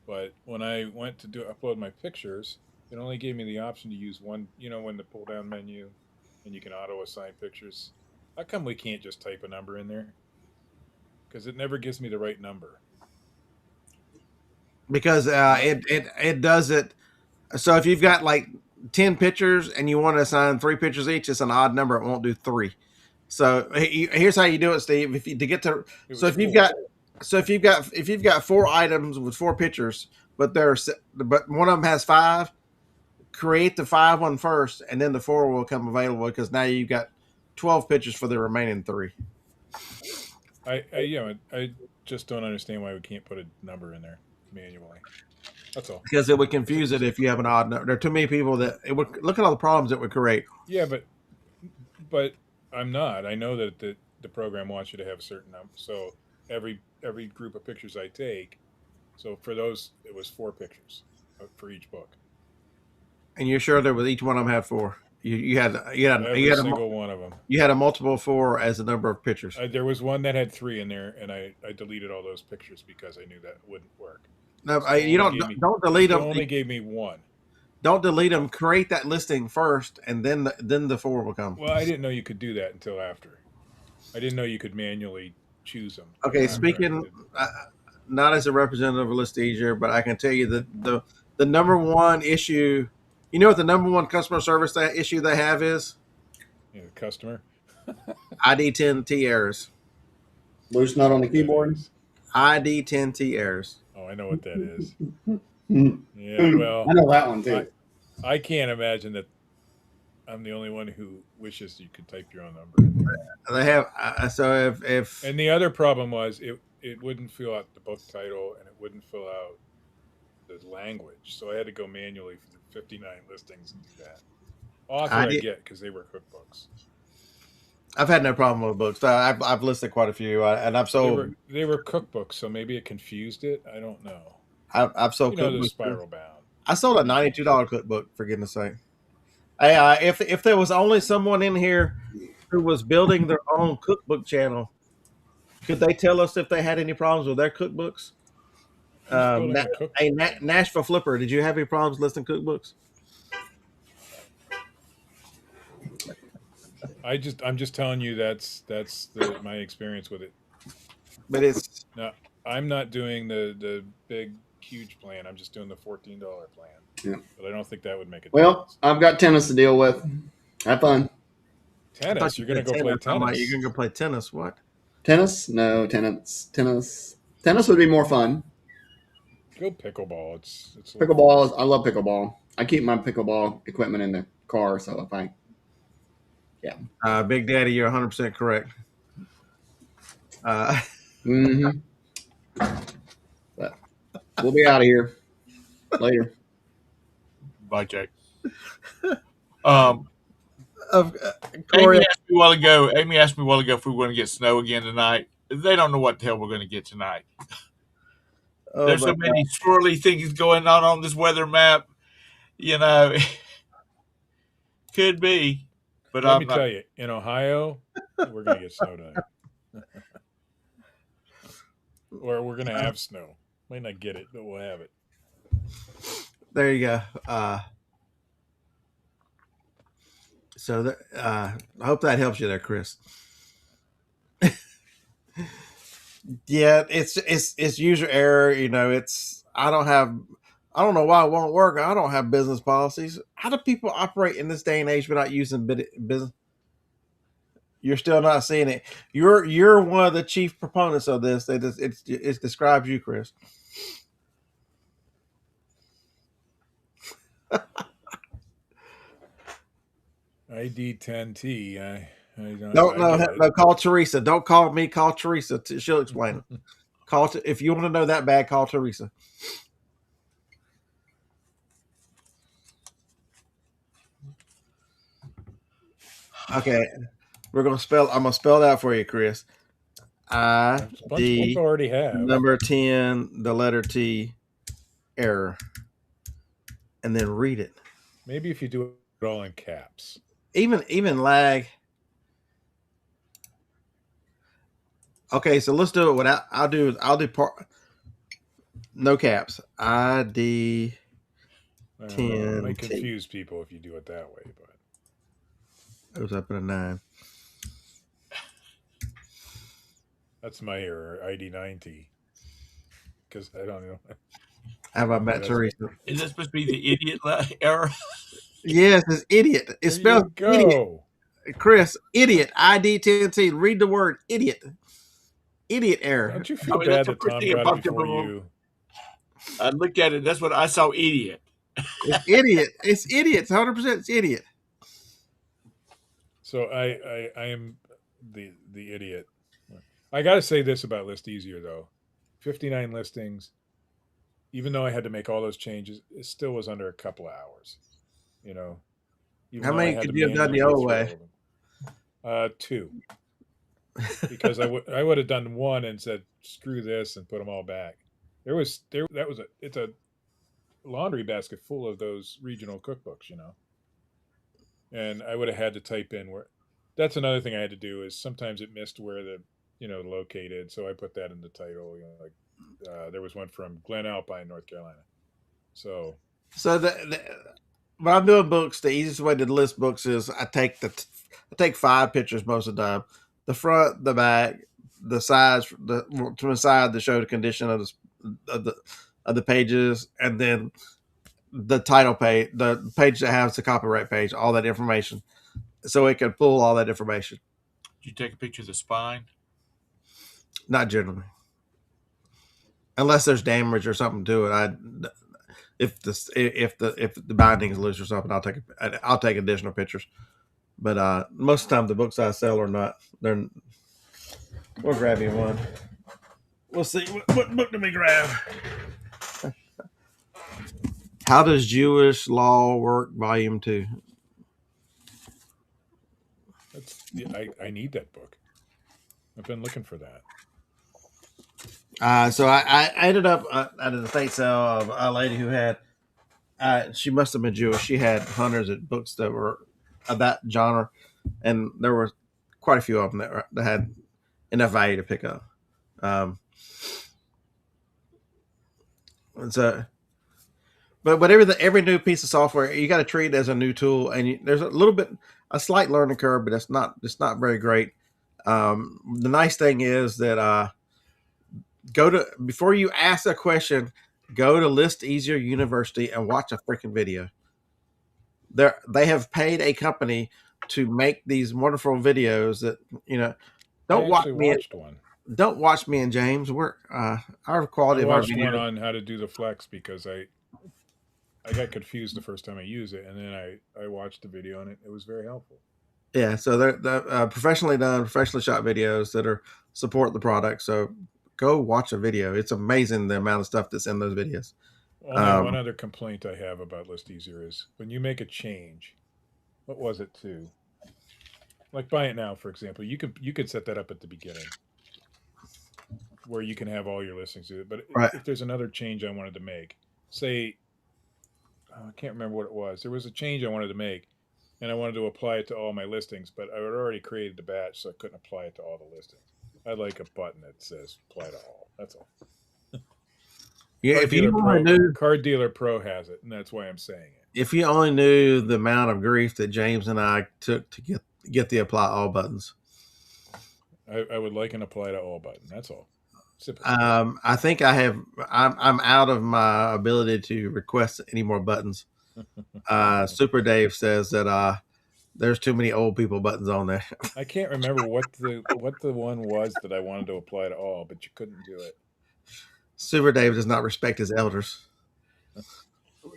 But when I went to upload my pictures, it only gave me the option to use one, when the pull down menu and you can auto assign pictures. How come we can't just type a number in there? Because it never gives me the right number. Because it does it. So if you've got like 10 pictures and you want to assign 3 pictures each, it's an odd number. It won't do 3. So here's how you do it, Steve. If you've got 4 items with 4 pictures, but one of them has 5, create the 5 one first, and then the 4 will come available because now you've got 12 pictures for the remaining 3. I just don't understand why we can't put a number in there manually. That's all. Because it would confuse it if you have an odd number. There are too many people that it would look at all the problems it would create. Yeah, but I'm not. I know that the program wants you to have a certain number. So every group of pictures I take, so for those it was 4 pictures for each book. And you're sure that with each one of them had 4? You had every single one of them. You had a multiple 4 as the number of pictures. There was one that had 3 in there, and I deleted all those pictures because I knew that wouldn't work. No, so you don't delete them. It only gave me 1. Don't delete them. Create that listing first, and then the 4 will come. Well, I didn't know you could do that until after. I didn't know you could manually choose them. Okay, speaking not as a representative of List Easier, but I can tell you that the number one issue. You know what the number one customer service issue they have is? Yeah, the customer. ID10T errors. Loose nut on the keyboard. ID10T errors. Oh, I know what that is. Yeah, well, I know that one too. I can't imagine that I'm the only one who wishes you could type your own number. They have so if and the other problem was it wouldn't fill out the book title and it wouldn't fill out the language, so I had to go manually for the 59 listings and do that. Author I get because they were cookbooks. I've had no problem with books. I've listed quite a few, and I've sold. They were cookbooks, so maybe it confused it. I don't know. I've sold cookbooks. The Spiral Bound. I sold a $92 cookbook, for goodness sake. Hey, if there was only someone in here who was building their own cookbook channel, could they tell us if they had any problems with their cookbooks? Nashville Flipper, did you have any problems listing cookbooks? I'm just telling you that's my experience with it. but it's no. I'm not doing the big huge plan. I'm just doing the $14 plan. Yeah. But I don't think that would make a Well, difference. I've got tennis to deal with. Have fun. Tennis? You're gonna go play I'm like, tennis? you're gonna go play tennis? What? Tennis? No, tennis. Tennis would be more fun. Go pickleball. It's Pickleball. I love pickleball. I keep my pickleball equipment in the car, so if I, Big Daddy, you're 100% correct. mm-hmm. But we'll be out of here later. Bye, Jake. Corey, Amy asked me a while ago. If we were going to get snow again tonight. They don't know what the hell we're going to get tonight. There's so many swirly things going on this weather map. You know, could be. But let me tell you, in Ohio, we're going to get snow tonight. Or we're going to have snow. Might not get it, but we'll have it. There you go. So I hope that helps you there, Chris. Yeah, it's user error. You know, I don't know why it won't work. I don't have business policies. How do people operate in this day and age without using business? You're still not seeing it. You're one of the chief proponents of this. It describes you, Chris. ID 10T. I don't. No. Call Teresa. Don't call me. Call Teresa. She'll explain it. If you want to know that bad. Call Teresa. Okay, I'm gonna spell that for you, Chris. ID already have number 10, the letter T, error, and then read it. Maybe if you do it all in caps. Even lag. Okay, so let's do it without. I'll do part. No caps. ID 10. It might confuse people if you do it that way, but it was up at a 9. That's my error. ID 90. Because I don't know. Have I met Teresa? Is that supposed to be the idiot error? Yes, it's idiot. It's spelled idiot. Chris, idiot. ID 10T. Read the word idiot. Idiot error. Don't you feel bad that Tom got it before you? I looked at it. That's what I saw. Idiot. It's idiot. It's idiot. 100%. It's idiot. So I am the idiot. I got to say this about List Easier though. 59 listings. Even though I had to make all those changes, it still was under a couple of hours. You know. How many could you have done the old way? 2. Because I would have done 1 and said screw this and put them all back. It's a laundry basket full of those regional cookbooks, you know. And I would have had to type in where. That's another thing I had to do is sometimes it missed where the located, so I put that in the title. You know, like there was one from Glen Alpine, North Carolina. So when I'm doing books, the easiest way to list books is I take 5 pictures most of the time. The front, the back, the sides, to the side to show the condition of the pages, and then the title page, the page that has the copyright page, all that information, so it can pull all that information. Did you take a picture of the spine? Not generally, unless there's damage or something to it. If the binding is loose or something, I'll take additional pictures. But most of the time, the books I sell are not. We'll grab you one. We'll see what book do we grab. How Does Jewish Law Work, Volume 2? I need that book. I've been looking for that. So I ended up at an estate sale of a lady who had. She must have been Jewish. She had hundreds of books that were of that genre, and there were quite a few of them that had enough value to pick up. And so, but every new piece of software, you got to treat it as a new tool, and there's a slight learning curve, but it's not very great. The nice thing is that before you ask a question, go to List Easier University and watch a freaking video. They have paid a company to make these wonderful videos that don't watch me. Watched one. Don't watch me and James. We're our quality of our watched video. one on how to do the flex because I got confused the first time I used it, and then I watched the video and it was very helpful. Yeah, so they're professionally done, professionally shot videos that are support the product. So go watch a video. It's amazing the amount of stuff that's in those videos. Only one other complaint I have about List Easier is when you make a change. What was it too? Like Buy It Now, for example, you could set that up at the beginning, where you can have all your listings do it. But Right. if there's another change I wanted to make, say, I can't remember what it was. There was a change I wanted to make, and I wanted to apply it to all my listings, but I had already created the batch, so I couldn't apply it to all the listings. I'd like a button that says apply to all. That's all. Yeah, if you only knew, Card Dealer Pro has it, and that's why I'm saying it. If you only knew the amount of grief that James and I took to get the apply all buttons. I would like an apply to all button. That's all. I think I'm out of my ability to request any more buttons. Super Dave says that there's too many old people buttons on there. I can't remember what the one was that I wanted to apply to all, but you couldn't do it. Super Dave does not respect his elders.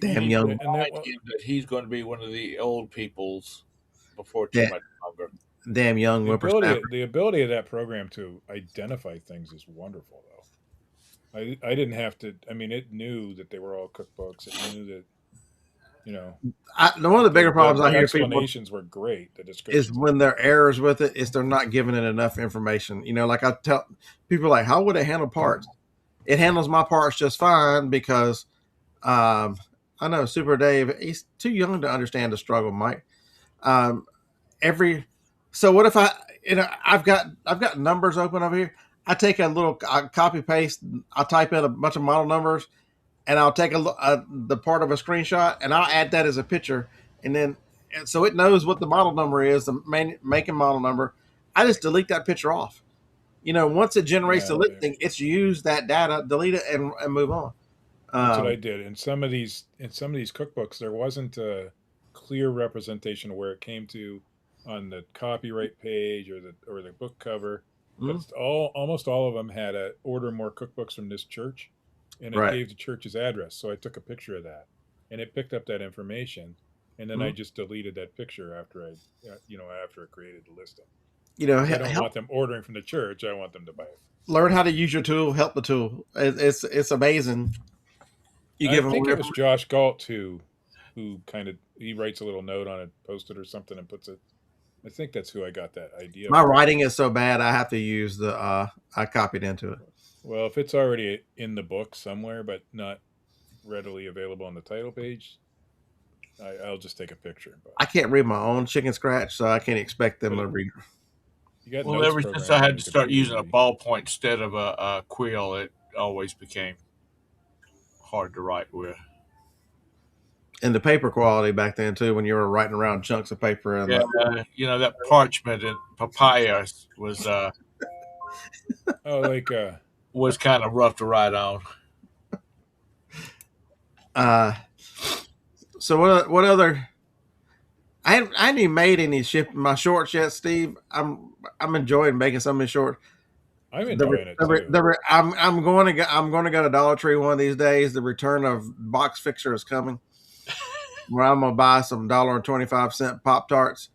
Damn young. That he's going to be one of the old peoples before too much longer. Damn young whippersnapper. The ability of that program to identify things is wonderful, though. I didn't have to. I mean, it knew that they were all cookbooks. It knew that, one of the bigger problems I hear explanations were great. The descriptions is when there are errors with it, is they're not giving it enough information. Like I tell people, like, how would it handle parts? It handles my parts just fine because I know Super Dave, he's too young to understand the struggle, Mike. So what if I've got numbers open over here. I take I copy paste, I type in a bunch of model numbers, and I'll take the part of a screenshot, and I'll add that as a picture, and so it knows what the model number is, the make and model number. I just delete that picture off. Once it generates the listing, it's used that data, delete it, and move on. That's what I did. In some of these cookbooks, there wasn't a clear representation of where it came to on the copyright page or the book cover. But almost all of them had a order more cookbooks from this church, and it gave the church's address. So I took a picture of that, and it picked up that information, and then I just deleted that picture after I created the listing. I don't want them ordering from the church. I want them to buy it. Learn how to use your tool. Help the tool. It's amazing. I think it was Josh Galt who he writes a little note on it, post it or something, and puts it. I think that's who I got that idea. My writing is so bad, I have to use I copied into it. Well, if it's already in the book somewhere, but not readily available on the title page, I'll just take a picture. But I can't read my own chicken scratch, so I can't expect them to read. Well, ever since I had to start using a ballpoint instead of a quill, it always became hard to write with. And the paper quality back then too, when you were writing around chunks of paper, and that parchment and papaya was was kind of rough to write on. So what other? I haven't even made any my shorts yet, Steve. I'm enjoying making some of these shorts. I'm enjoying it too. I'm going to go to Dollar Tree one of these days. The return of Box Fixer is coming. Where I'm gonna buy some $1.25 Pop-Tarts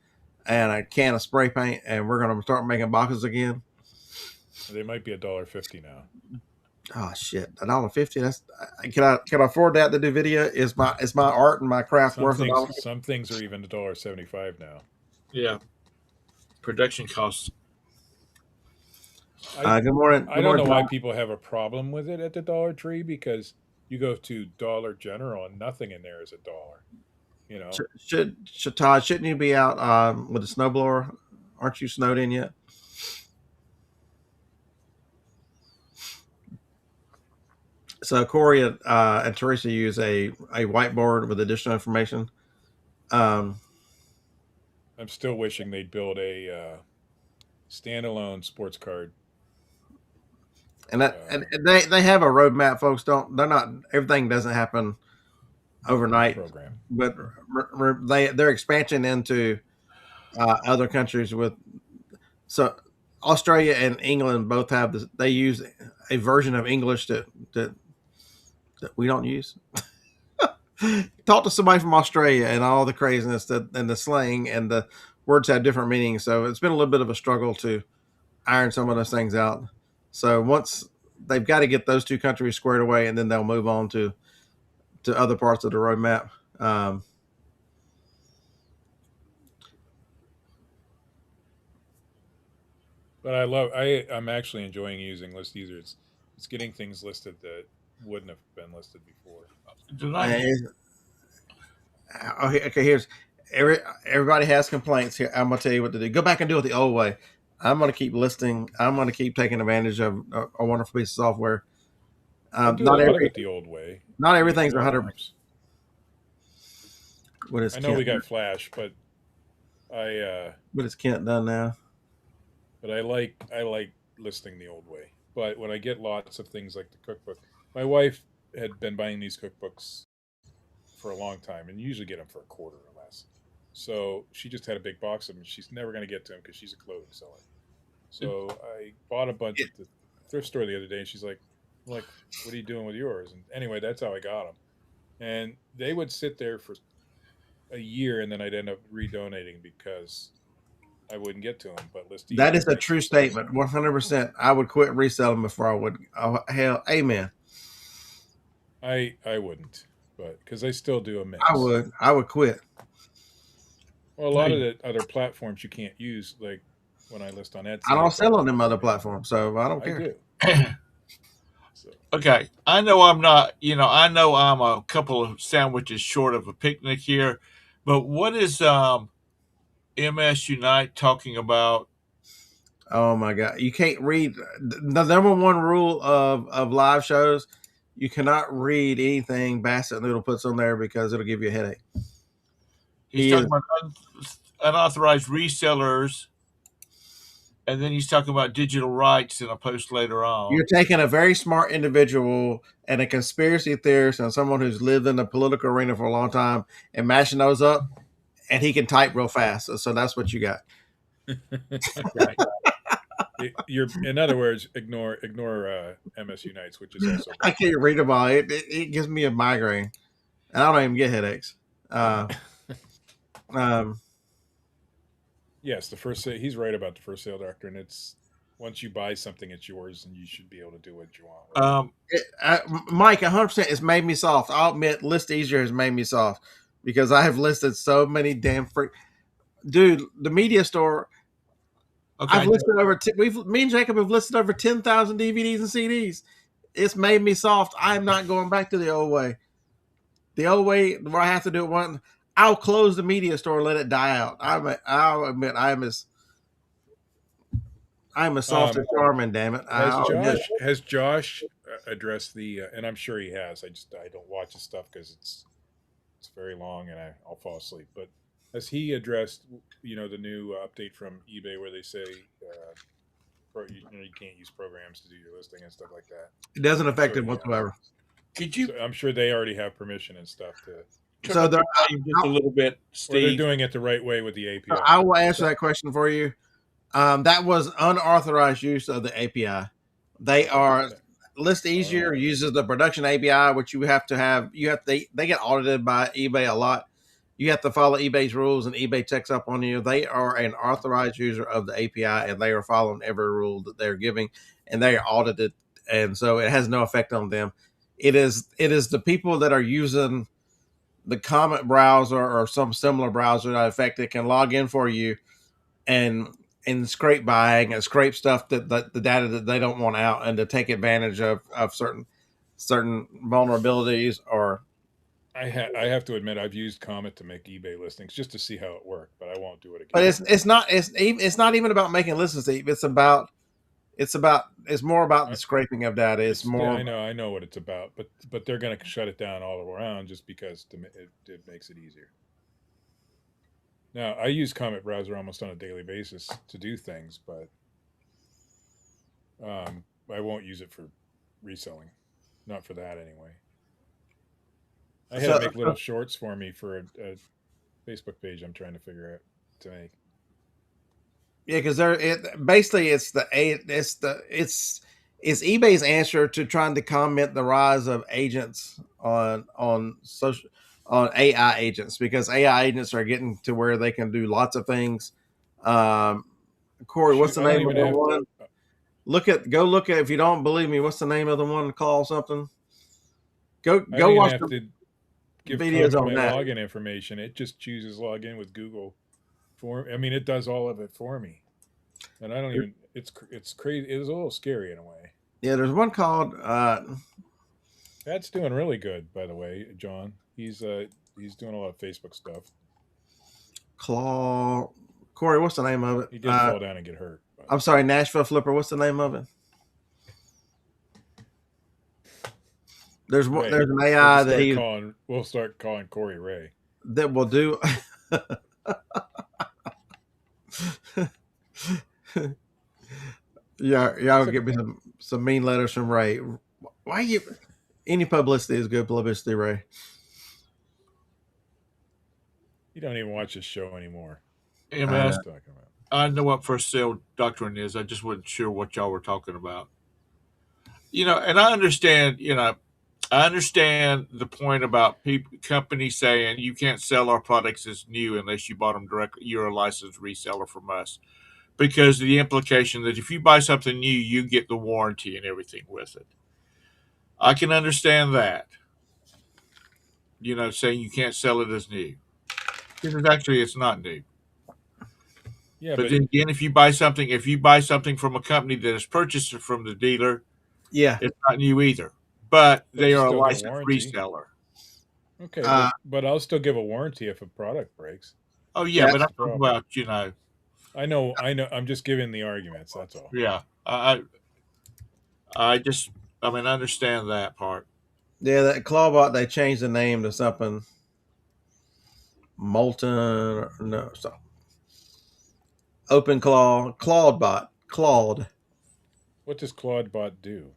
and a can of spray paint, and we're gonna start making boxes again. They might be $1.50 now. Oh shit, $1.50. That's can I afford that to do video? Is my art and my craft worth $1? Some things are even $1.75 now. Yeah, production costs. Good morning. I don't know why people have a problem with it at the Dollar Tree, because you go to Dollar General and nothing in there is $1. Todd, shouldn't you be out with a snowblower? Aren't you snowed in yet? So Corey and Teresa use a whiteboard with additional information. I'm still wishing they'd build a standalone sports card And they have a roadmap, folks. They're not everything doesn't happen overnight, program. But their expansion into other countries so Australia and England both have this. They use a version of English that we don't use. Talk to somebody from Australia and all the craziness and the slang and the words have different meanings. So it's been a little bit of a struggle to iron some of those things out. So once they've got to get those two countries squared away, and then they'll move on to other parts of the roadmap. But I'm actually enjoying using list user. It's getting things listed that wouldn't have been listed before. Okay, here's everybody has complaints here. I'm gonna tell you what to do. Go back and do it the old way. I'm gonna keep listing. I'm gonna keep taking advantage of a wonderful piece of software. Not of it the old way. Not everything's 100. I know we got Flash, but what is Kent done now? But I like listing the old way. But when I get lots of things like the cookbook, my wife had been buying these cookbooks for a long time, and you usually get them for $25 or less. So she just had a big box of them. She's never going to get to them because she's a clothing seller. So I bought a bunch at the thrift store the other day, and she's like, "What are you doing with yours?" And anyway, that's how I got them. And they would sit there for a year, and then I'd end up redonating because I wouldn't get to them. But that is a true statement, 100%. I would quit reselling before I would. Oh, hell, amen. I wouldn't, but because I still do a mix. I would quit. Well, a lot of the other platforms you can't use, like when I list on Etsy. I don't sell on them other platforms, so I don't care. I do. Okay, I know I'm not. I know I'm a couple of sandwiches short of a picnic here, but what is MS Unite talking about? Oh my God, you can't read the number one rule of live shows. You cannot read anything Bassett Noodle puts on there because it'll give you a headache. He's talking about unauthorized resellers, and then he's talking about digital rights in a post later on. You're taking a very smart individual and a conspiracy theorist and someone who's lived in the political arena for a long time and mashing those up, and he can type real fast. So that's what you got. You're, in other words, ignore MS Unites, which is also. I can't read them all. It gives me a migraine, and I don't even get headaches. Yes, he's right about the first sale doctrine. It's once you buy something, it's yours, and you should be able to do what you want. Mike, 100%, it's made me soft. I'll admit, List Easier has made me soft because I have listed so many damn dude. The media store. Okay. I've listed me and Jacob have listed over 10,000 DVDs and CDs. It's made me soft. I'm not going back to the old way. The old way where I have to do it one. I'll close the media store and let it die out. I'll admit I'm as soft as charming. Damn it! Has Josh addressed the? And I'm sure he has. I don't watch his stuff because it's very long and I'll fall asleep. But has he addressed the new update from eBay where they say you can't use programs to do your listing and stuff like that? It doesn't affect it whatsoever. Could you? So I'm sure they already have permission and stuff to. So they're just a little bit. Steve, they're doing it the right way with the API. I will answer that question for you. That was unauthorized use of the API. They are List Easier uses the production API, which you have to have. They get audited by eBay a lot. You have to follow eBay's rules, and eBay checks up on you. They are an authorized user of the API, and they are following every rule that they're giving, and they are audited, and so it has no effect on them. It is the people that are using the Comet browser or some similar browser that affected can log in for you and scrape buying and scrape stuff that the data that they don't want out and to take advantage of certain vulnerabilities. Or I have to admit I've used Comet to make eBay listings just to see how it worked, but I won't do it again. But it's not even about making listings. It's more about the scraping of data. It's more. I know what it's about, but they're going to shut it down all around just because it makes it easier. Now I use Comet browser almost on a daily basis to do things, but I won't use it for reselling. Not for that anyway. I had to make little shorts for me for a Facebook page I'm trying to figure out to make. Yeah, because basically it's eBay's answer to trying to comment the rise of agents on AI agents, because AI agents are getting to where they can do lots of things. Corey, what's the name of the one? Go look at, if you don't believe me, what's the name of the one called something? Go watch the give videos on my that. login information. It just chooses login with Google it does all of it for me. And I don't even, it's crazy. It was a little scary in a way. Yeah, there's one called that's doing really good, by the way, John. He's doing a lot of Facebook stuff. Corey, what's the name of it? He did fall down and get hurt. I'm sorry, Nashville Flipper. What's the name of it? There's an AI we'll start calling Corey Ray. That will do. Y'all get me some mean letters from Ray. Why you? Any publicity is good publicity, Ray. You don't even watch this show anymore. Yeah, man, I know what first sale doctrine is. I just wasn't sure what y'all were talking about. And I understand. I understand the point about companies saying you can't sell our products as new unless you bought them directly. You're a licensed reseller from us, because of the implication that if you buy something new, you get the warranty and everything with it. I can understand that. Saying you can't sell it as new, because actually it's not new. Yeah, but then again, if you buy something from a company that is purchased from the dealer, yeah, it's not new either. But they are a licensed reseller. Okay, but I'll still give a warranty if a product breaks. Oh yeah, but I'm talking about I know. I'm just giving the arguments. That's all. Yeah, I understand that part. Yeah, that Clawbot, they changed the name to something Molten or no, so Open Clawbot. What does Clawbot do?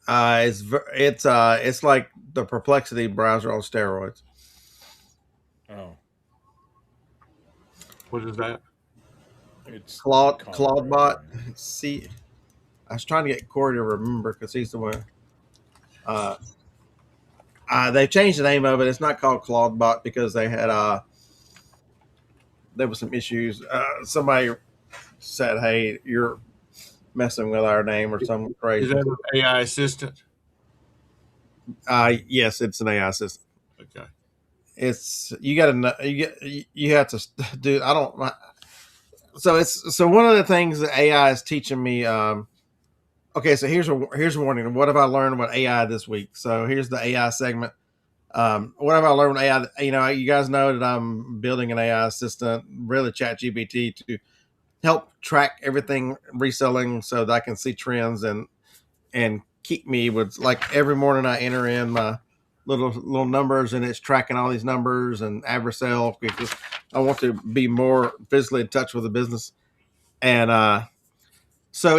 It's like the Perplexity browser on steroids. Oh, what is that? It's Clawbot. See, I was trying to get Corey to remember because he's the one. They changed the name of it. It's not called Clawbot because they had there was some issues. Somebody said, "Hey, you're messing with our name" or something crazy. Is that an AI assistant? Yes, it's an AI assistant. Okay. It's you have to do. I don't. So one of the things that AI is teaching me. Okay, so here's a warning. What have I learned about AI this week? So here's the AI segment. What have I learned with AI? You guys know that I'm building an AI assistant, really ChatGPT, to help track everything reselling so that I can see trends and keep me with, like, every morning I enter in my little numbers and it's tracking all these numbers and average sale because I want to be more physically in touch with the business. And so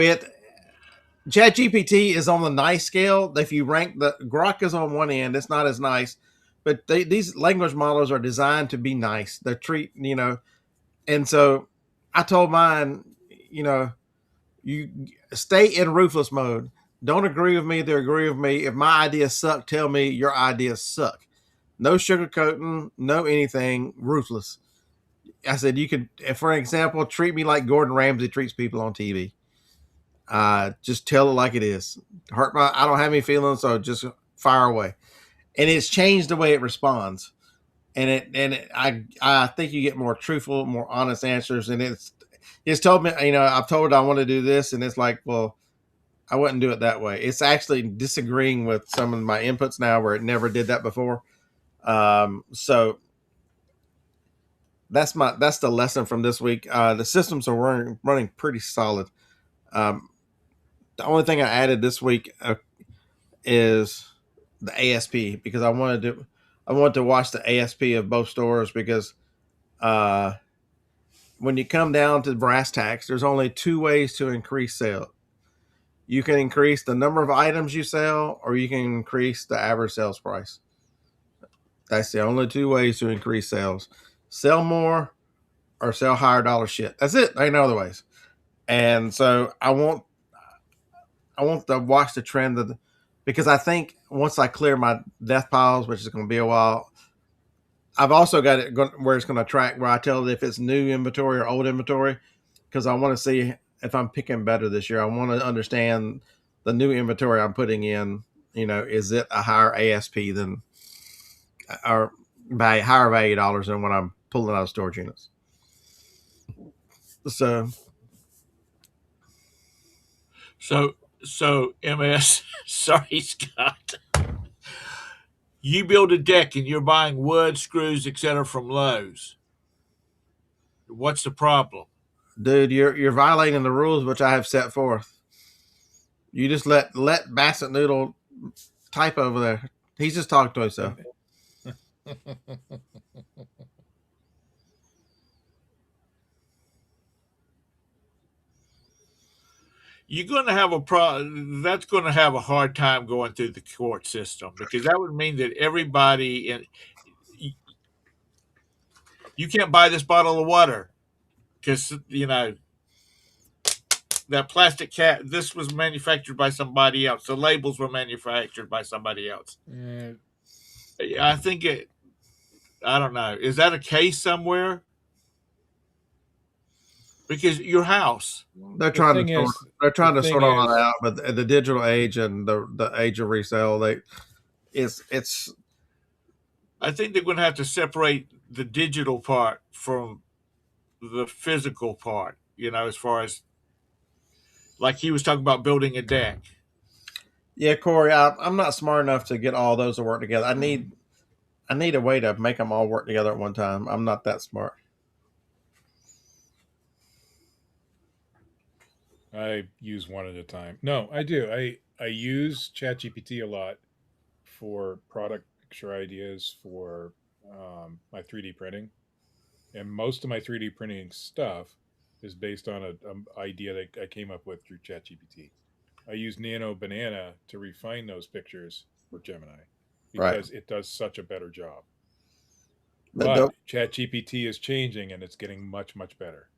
ChatGPT is on the nice scale. If you rank the Grok is on one end, it's not as nice, but these language models are designed to be nice. They're and so I told mine, you stay in ruthless mode. Don't agree with me to agree with me. If my ideas suck, tell me your ideas suck. No sugarcoating, no anything, ruthless. I said, you could, for example, treat me like Gordon Ramsay treats people on TV. Just tell it like it is. I don't have any feelings, so just fire away. And it's changed the way it responds. I think you get more truthful, more honest answers. And it's told me, I've told it I want to do this, and it's like, well, I wouldn't do it that way. It's actually disagreeing with some of my inputs now where it never did that before. So that's the lesson from this week. The systems are running pretty solid. The only thing I added this week is the ASP, because I wanted to watch the ASP of both stores, because when you come down to brass tacks, there's only two ways to increase sale. You can increase the number of items you sell, or you can increase the average sales price. That's the only two ways to increase sales. Sell more or sell higher dollar shit. That's it. There ain't no other ways. And so I want to watch the trend of because I think once I clear my death piles, which is going to be a while, I've also got it where it's going to track where I tell it if it's new inventory or old inventory, because I want to see if I'm picking better this year. I want to understand the new inventory I'm putting in. Is it a higher ASP than or by higher value dollars than when I'm pulling out of storage units? So MS, sorry, Scott. You build a deck and you're buying wood, screws, etc. from Lowe's. What's the problem? dude, you're violating the rules which I have set forth. You just let Bassett Noodle type over there. He's just talking to himself. You're going to have that's going to have a hard time going through the court system, because that would mean that everybody you can't buy this bottle of water because that plastic cap, this was manufactured by somebody else. The labels were manufactured by somebody else. I think I don't know. Is that a case somewhere? Because your house. They're trying to sort all that out, but the digital age and the age of resale, it's. I think they're going to have to separate the digital part from the physical part. As far as like he was talking about building a deck. Yeah, Corey, I'm not smart enough to get all those to work together. I need a way to make them all work together at one time. I'm not that smart. I use one at a time. No, I do. I use ChatGPT a lot for product picture ideas for my 3D printing, and most of my 3D printing stuff is based on an idea that I came up with through ChatGPT. I use Nano Banana to refine those pictures for Gemini because it does such a better job. But ChatGPT is changing and it's getting much, much better.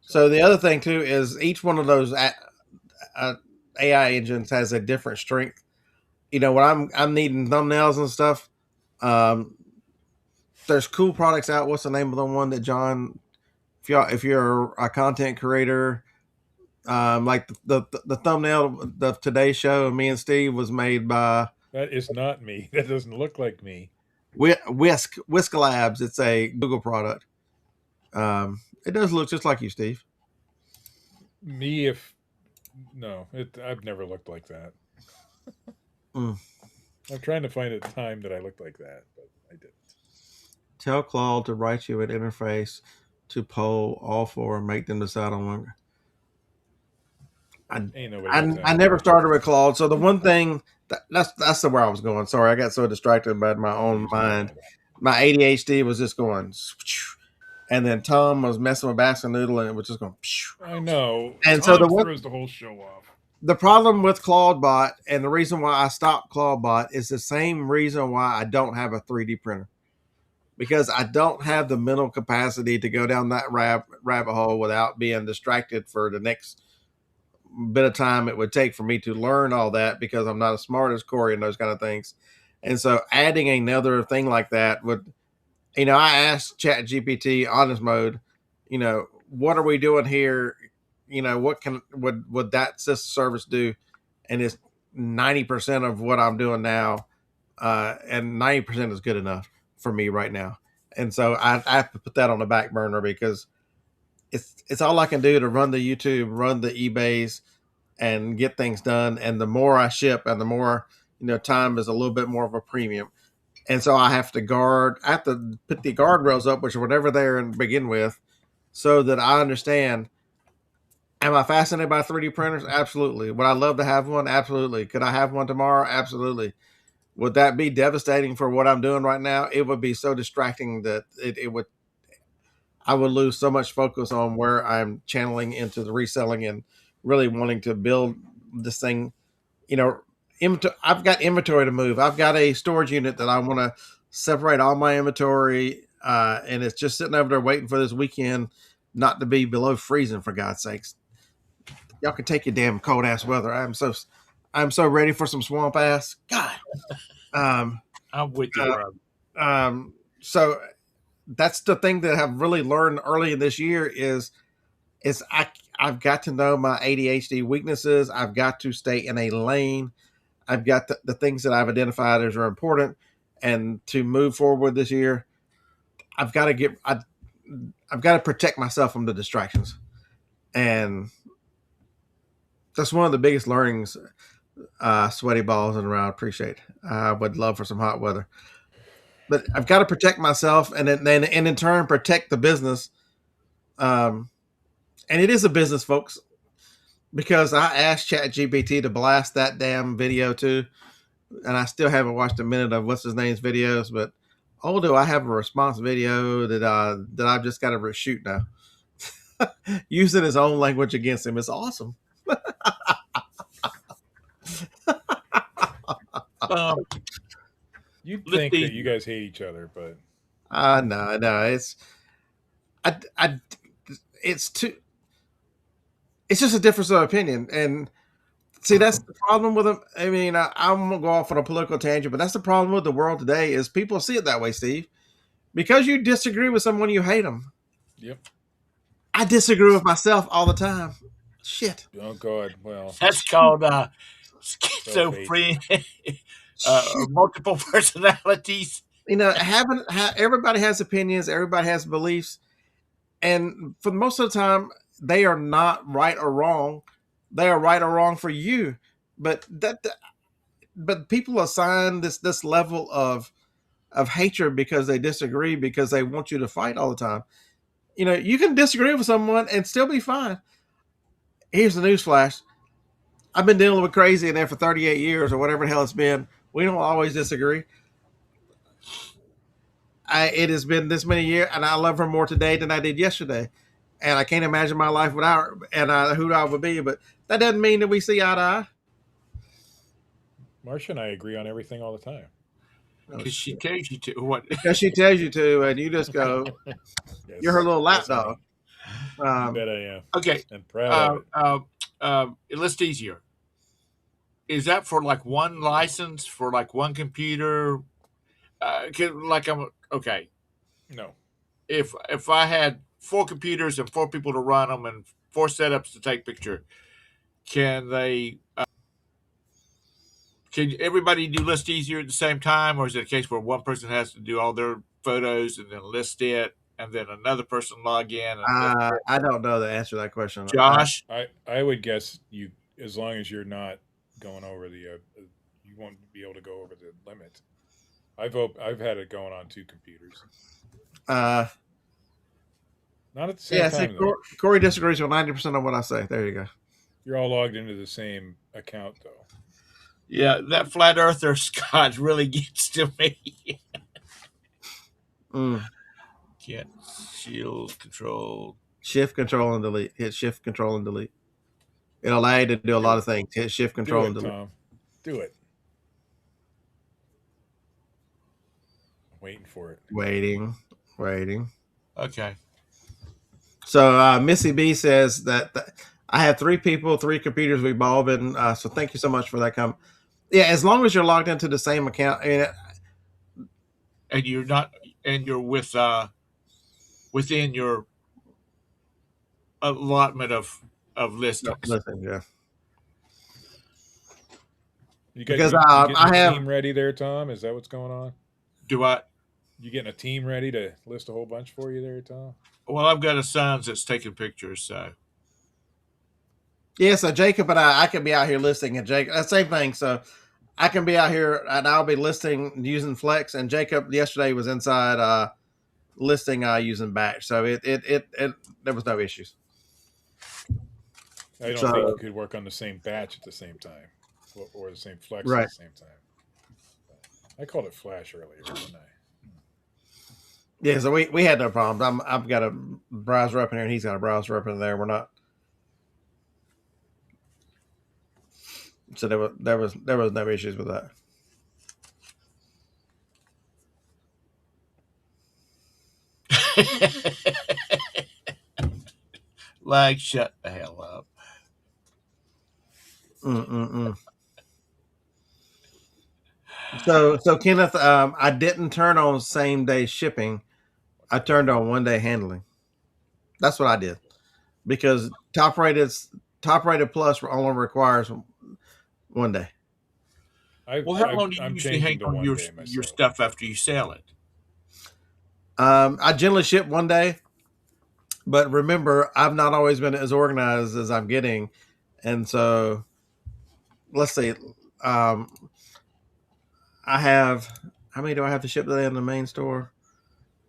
So the other thing too is each one of those AI engines has a different strength. When I'm needing thumbnails and stuff, there's cool products out. What's the name of the one that John? If you're a content creator, like the thumbnail of today's show, me and Steve, was made by. That is not me. That doesn't look like me. Whisk Labs. It's a Google product. It does look just like you, Steve. I've never looked like that. I'm trying to find a time that I looked like that, but I didn't. Tell Claude to write you an interface to poll all four and make them decide on one. I never started with Claude, so the one thing that's where I was going. Sorry, I got so distracted by my own mind. My ADHD was just going, and then Tom was messing with Baskin Noodle, and it was just going. I know, and Tom throws the whole show off. The problem with ClaudeBot, and the reason why I stopped ClaudeBot, is the same reason why I don't have a 3D printer. Because I don't have the mental capacity to go down that rabbit hole without being distracted for the next bit of time it would take for me to learn all that, because I'm not as smart as Corey and those kind of things. And so adding another thing like that would, I asked ChatGPT honest mode, what are we doing here? What would that service do? And it's 90% of what I'm doing now. And 90% is good enough for me right now. And so I have to put that on the back burner, because it's all I can do to run the YouTube, run the eBays, and get things done. And the more I ship and the more, time is a little bit more of a premium. And so I have to put the guardrails up, which are whatever they're to begin with, so that I understand. Am I fascinated by 3D printers? Absolutely. Would I love to have one? Absolutely. Could I have one tomorrow? Absolutely. Would that be devastating for what I'm doing right now? It would be so distracting that I would lose so much focus on where I'm channeling into the reselling and really wanting to build this thing, I've got inventory to move. I've got a storage unit that I want to separate all my inventory, and it's just sitting over there waiting for this weekend not to be below freezing, for God's sakes. Y'all can take your damn cold ass weather. I'm so ready for some swamp ass. God. I'm with you, brother. So that's the thing that I've really learned early in this year is I've got to know my ADHD weaknesses. I've got to stay in a lane. I've got the things that I've identified as are important, and to move forward this year, I've got to protect myself from the distractions, and that's one of the biggest learnings. Sweaty balls and around. Appreciate. I would love for some hot weather, but I've got to protect myself, and then in turn protect the business. And it is a business, folks, because I asked ChatGPT to blast that damn video too, and I still haven't watched a minute of what's his name's videos. But do I have a response video that I've just got to reshoot now, using his own language against him. It's awesome. You'd think that you guys hate each other, but no, it's just a difference of opinion. And see, that's the problem with them. I mean, I'm gonna go off on a political tangent, but that's the problem with the world today is people see it that way, Steve. Because you disagree with someone, you hate them. Yep. I disagree with myself all the time. Shit. Oh God. Well, that's called schizophrenia, multiple personalities. Everybody has opinions. Everybody has beliefs, and for most of the time, they are not right or wrong. They are right or wrong for you, but people assign this level of hatred because they disagree, because they want you to fight all the time. You can disagree with someone and still be fine. Here's the newsflash. I've been dealing with crazy in there for 38 years or whatever the hell it's been. We don't always disagree. It has been this many years, and I love her more today than I did yesterday. And I can't imagine my life without her and who I would be. But that doesn't mean that we see eye to eye. Marcia and I agree on everything all the time. Because she tells you to. What? Because she tells you to, and you just go, yes, you're her little lapdog. I bet I am. Okay. And proud of it. It's easier. Is that for like one license, for like one computer? Okay. No. If I had 4 computers and 4 people to run them and 4 setups to take picture, can they? Can everybody do List Easier at the same time, or is it a case where one person has to do all their photos and then list it, and then another person log in? And I don't know the answer to that question, Josh. I would guess you, as long as you're not going over the, you won't be able to go over the limit. I've had it going on 2 computers. Not at the same time. Corey disagrees with 90% of what I say. There you go. You're all logged into the same account, though. Yeah, that flat earther Scott really gets to me. Can't shield control. Shift, control, and delete. Hit shift, control, and delete. It'll allow you to do a lot of things. Hit shift, control, and delete. Tom. Do it. I'm waiting for it. Waiting. Okay. So Missy B says that I have 3 people, 3 computers. We've all been. So thank you so much for that comment. Yeah, as long as you're logged into the same account, and you're not, and you're with within your allotment of listings. Yeah. You I have a team ready there, Tom. Is that what's going on? Do I? You getting a team ready to list a whole bunch for you there, Tom? Well, I've got a son that's taking pictures, so. Yeah, so Jacob and I can be out here listing, and Jacob, same thing. So I can be out here and I'll be listing using Flex, and Jacob yesterday was inside listing using Batch. So it there was no issues. I don't think you could work on the same batch at the same time, or the same Flex at the same time. I called it Flash earlier, didn't I? Yeah, so we had no problems. I've got a browser up in here, and he's got a browser up in there. We're not. So there was no issues with that. Like, shut the hell up. So Kenneth, I didn't turn on same day shipping. I turned on 1 day handling. That's what I did, because top rated plus only requires 1 day. Well, how long do you I'm usually hang changing to on 1 your day myself. stuff after you sell it? I generally ship 1 day, but remember, I've not always been as organized as I'm getting, and so let's see. I have, how many do I have to ship today in the main store?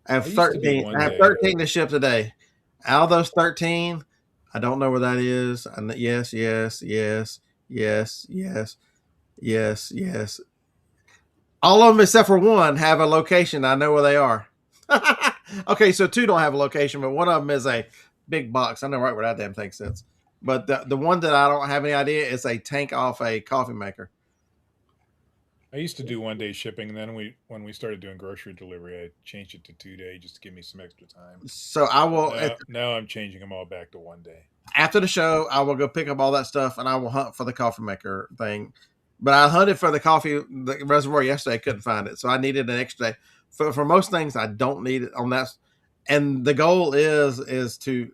I have I used to do 13. 1 I have day. 13 to ship today. Out of those 13, I don't know where that is. And yes. All of them except for one have a location. I know where they are. Okay, so 2 don't have a location, but one of them is a big box. I know right where that damn thing sits. But the one that I don't have any idea is a tank off a coffee maker. I used to do 1 day shipping, and then when we started doing grocery delivery, I changed it to 2 day just to give me some extra time. So I will. Now I'm changing them all back to 1 day. After the show, I will go pick up all that stuff and I will hunt for the coffee maker thing. But I hunted for the reservoir yesterday, couldn't find it, so I needed an extra day. For most things, I don't need it on that. And the goal is to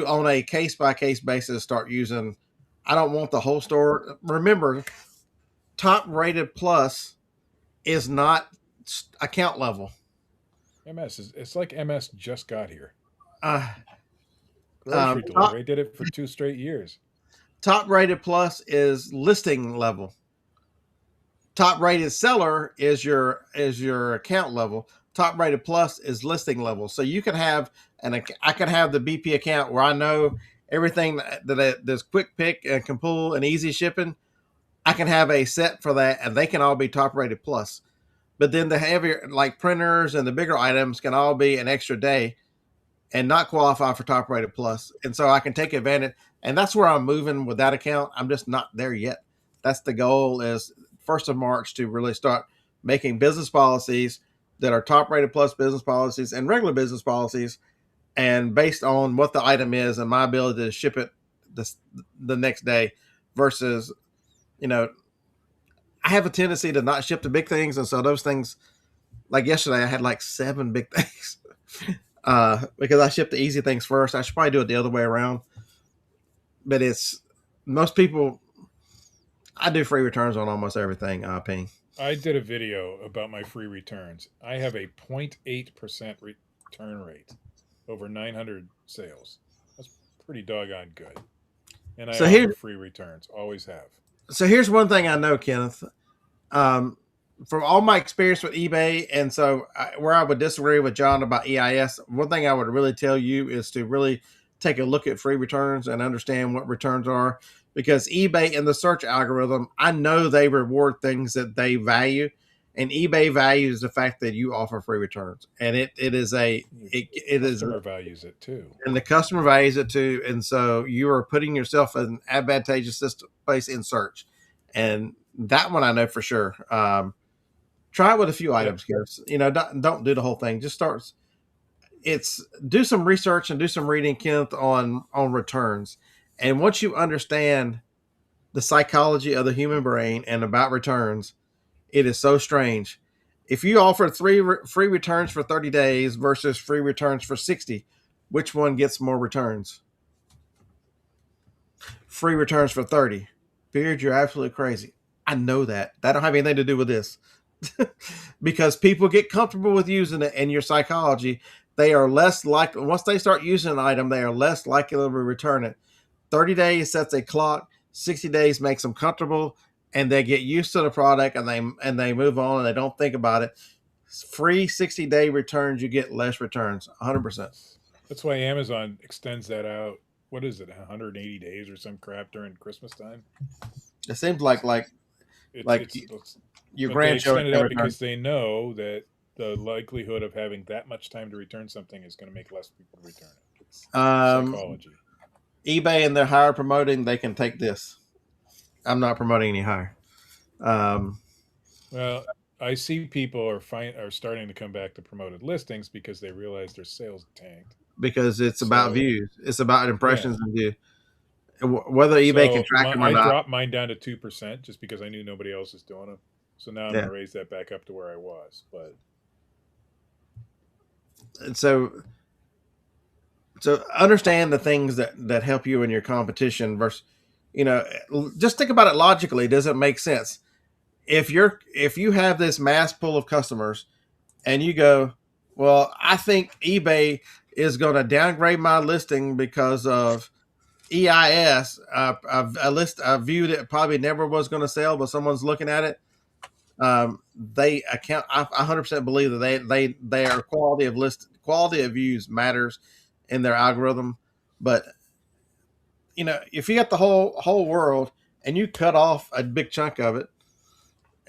on a case by case basis start using. I don't want the whole store. Remember, top rated plus is not account level. It's like MS just got here. Uh, Grocery delivery. I did it for 2 straight years. Top rated plus is listing level. Top rated seller is your account level. Top rated plus is listing level. So you can have I can have the BP account where I know everything that there's quick pick and can pull and easy shipping. I can have a set for that, and they can all be top rated plus. But then the heavier, like printers and the bigger items, can all be an extra day and not qualify for top rated plus. And so I can take advantage. And that's where I'm moving with that account. I'm just not there yet. That's the goal, is 1st of March to really start making business policies that are top rated plus business policies and regular business policies, and based on what the item is and my ability to ship it the next day versus, I have a tendency to not ship the big things. And so those things, like yesterday, I had like 7 big things because I shipped the easy things first. I should probably do it the other way around. But it's most people, I do free returns on almost everything. Ping. I did a video about my free returns. I have a 0.8% return rate over 900 sales. That's pretty doggone good. And I offer free returns. Always have. So here's one thing I know, Kenneth. From all my experience with eBay, and so where I would disagree with John about EIS, one thing I would really tell you is to really take a look at free returns and understand what returns are, because eBay in the search algorithm, I know they reward things that they value, and eBay values the fact that you offer free returns, and it is customer values it too, and the customer values it too, and so you are putting yourself in an advantageous place in search, and that one I know for sure. Try it with a few items, guys. Don't do the whole thing. Just start. Do some research and do some reading, Kenneth, on returns. And once you understand the psychology of the human brain and about returns, it is so strange. If you offer 3 free returns for 30 days versus free returns for 60, which one gets more returns? Free returns for 30. Beard, you're absolutely crazy. I know that. That don't have anything to do with this. Because people get comfortable with using it, and your psychology, they are less likely, once they start using an item, they are less likely to return it. 30 days sets a clock, 60 days makes them comfortable, and they get used to the product, and they move on, and they don't think about it. Free 60-day returns, you get less returns, 100%. That's why Amazon extends that out. What is it, 180 days or some crap during Christmas time? It seems like your grandchildren extend it out because they know that the likelihood of having that much time to return something is going to make less people return it. It's psychology. eBay and their higher promoting, they can take this. I'm not promoting any higher. Well, I see people are starting to come back to promoted listings because they realize their sales tanked. Because it's about views. It's about impressions and views. Whether eBay can track them or not. I dropped mine down to 2% just because I knew nobody else was doing them. So now I'm going to raise that back up to where I was. But and so understand the things that help you in your competition versus, just think about it logically. Does it make sense? If you have this mass pool of customers and you go, well, I think eBay is going to downgrade my listing because of EIS, a view that probably never was going to sell, but someone's looking at it. They account. I 100% believe that their quality of views matters in their algorithm. But if you got the whole world and you cut off a big chunk of it,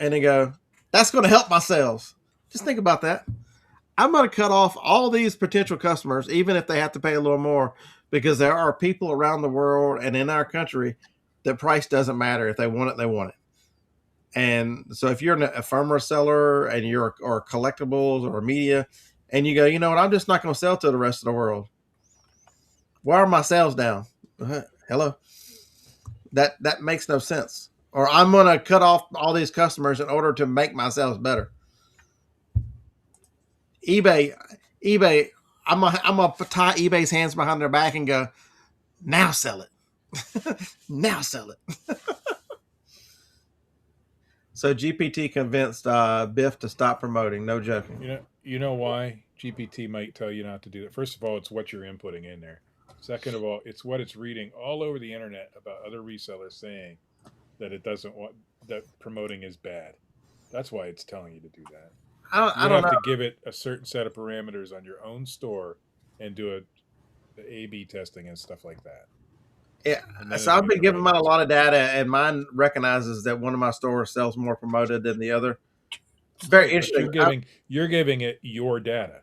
and they go, that's going to help my sales. Just think about that. I'm going to cut off all these potential customers, even if they have to pay a little more, because there are people around the world and in our country that price doesn't matter. If they want it, they want it. And so if you're an ephemeral seller and you're or collectibles or media, and you go, you know what, I'm just not going to sell to the rest of the world. Why are my sales down? Hello? That makes no sense. Or I'm going to cut off all these customers in order to make my sales better. eBay, I'm gonna tie eBay's hands behind their back and go, now sell it. Now sell it. So GPT convinced Biff to stop promoting. No joking. You know why GPT might tell you not to do that? First of all, it's what you're inputting in there. Second of all, it's what it's reading all over the internet about other resellers saying that it doesn't want that promoting is bad. That's why it's telling you to do that. I don't have to give it a certain set of parameters on your own store and do the A/B testing and stuff like that. Yeah, so I've been giving mine a lot of data, and mine recognizes that one of my stores sells more promoted than the other. It's very interesting. You're giving it your data.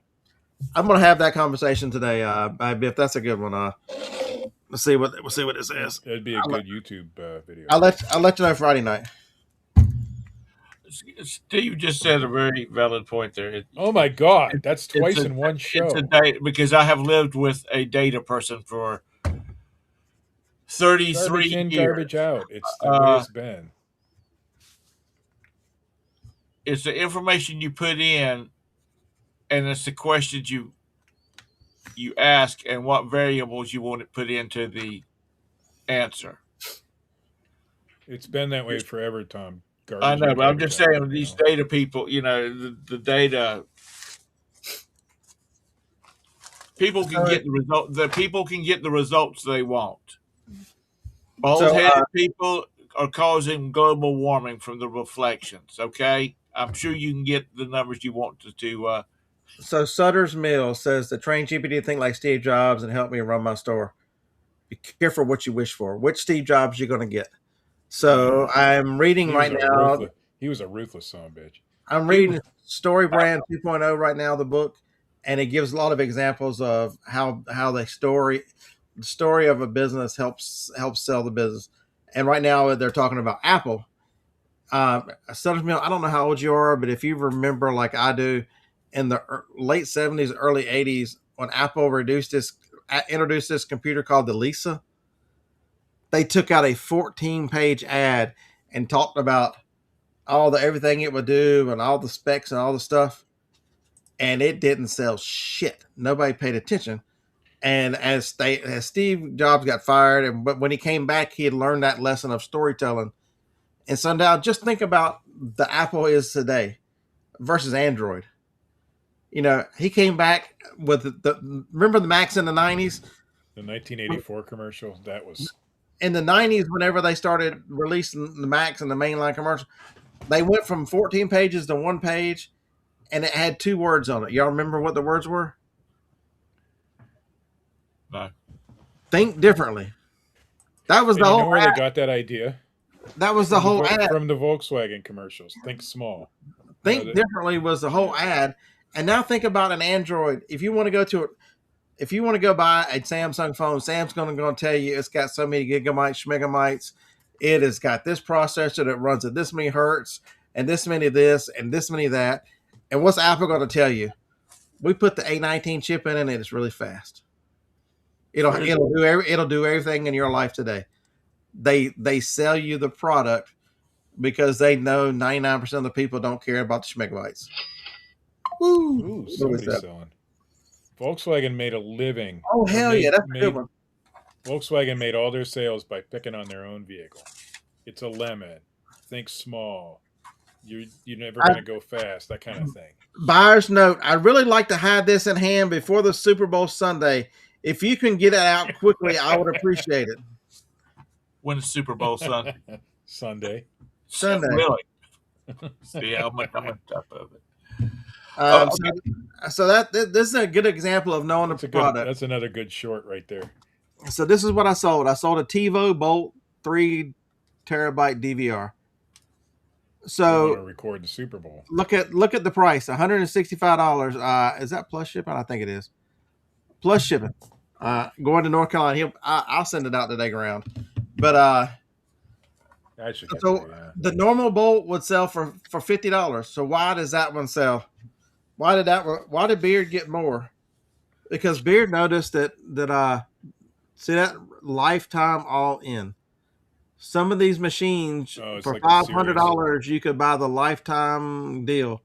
I'm going to have that conversation today, Biff. That's a good one. We'll see what it says. It'd be a good YouTube video. I'll let you know Friday night. Steve just said a very valid point there. Oh my God, that's twice in one show. Because I have lived with a data person for 33 garbage in, years. Garbage out. It's the way it's been. It's the information you put in, and it's the questions you ask, and what variables you want to put into the answer. It's been that way forever, Tom. I know, but I'm just saying these data people, the data people can get the result. The people can get the results they want. Bald-headed people are causing global warming from the reflections. Okay, I'm sure you can get the numbers you want to. So Sutter's Mill says to train GPT to think like Steve Jobs and help me run my store. Be careful what you wish for. Which Steve Jobs you're going to get? So I'm reading right now. He was a ruthless son of a bitch. I'm reading Story Brand 2.0 right now, the book, and it gives a lot of examples of how the story of a business helps sell the business. And right now they're talking about Apple. Sutter's Mill, I don't know how old you are, but if you remember like I do, in the late 70s, early 80s, when Apple introduced this computer called the Lisa, they took out a 14-page ad and talked about everything it would do and all the specs and all the stuff. And it didn't sell shit. Nobody paid attention. And as Steve Jobs got fired, but when he came back, he had learned that lesson of storytelling. And so now just think about the Apple is today versus Android. He came back with remember the Macs in the 90s? The 1984 commercial, that was... In the 90s, whenever they started releasing the Macs and the mainline commercial, they went from 14 pages to 1 page, and it had 2 words on it. Y'all remember what the words were? No. Think differently. That was the whole where ad. They got that idea? That was the whole ad. From the Volkswagen commercials. Think small. Think differently was the whole ad. And now think about an Android. If you want to go buy a Samsung phone, Sam's going to tell you it's got so many gigabytes, schmegabytes, It has got this processor that runs at this many hertz and this many this and this many that. And what's Apple going to tell you? We put the A19 chip in and it's really fast. It'll do everything in your life today. They sell you the product because they know 99% of the people don't care about the schmegabytes. Woo! Ooh, somebody's selling. Volkswagen made a living. Oh hell yeah, that's a good one. Volkswagen made all their sales by picking on their own vehicle. It's a lemon. Think small. You're never going to go fast. That kind of thing. Buyer's note: I'd really like to have this in hand before the Super Bowl Sunday. If you can get it out quickly, I would appreciate it. When is Super Bowl Sunday? Sunday. Really? See how much I'm on top of it. So this is a good example of knowing the product. That's another good short right there. So this is what I sold. I sold a TiVo Bolt 3 terabyte DVR. So want to record the Super Bowl. Look at the price, $165. Is that plus shipping? I think it is. Plus shipping. Going to North Carolina. I'll send it out today, ground. But the normal bolt would sell for $50. So why does that one sell? Why did Beard get more? Because Beard noticed that see that lifetime all in. Some of these machines for like $500 you could buy the lifetime deal,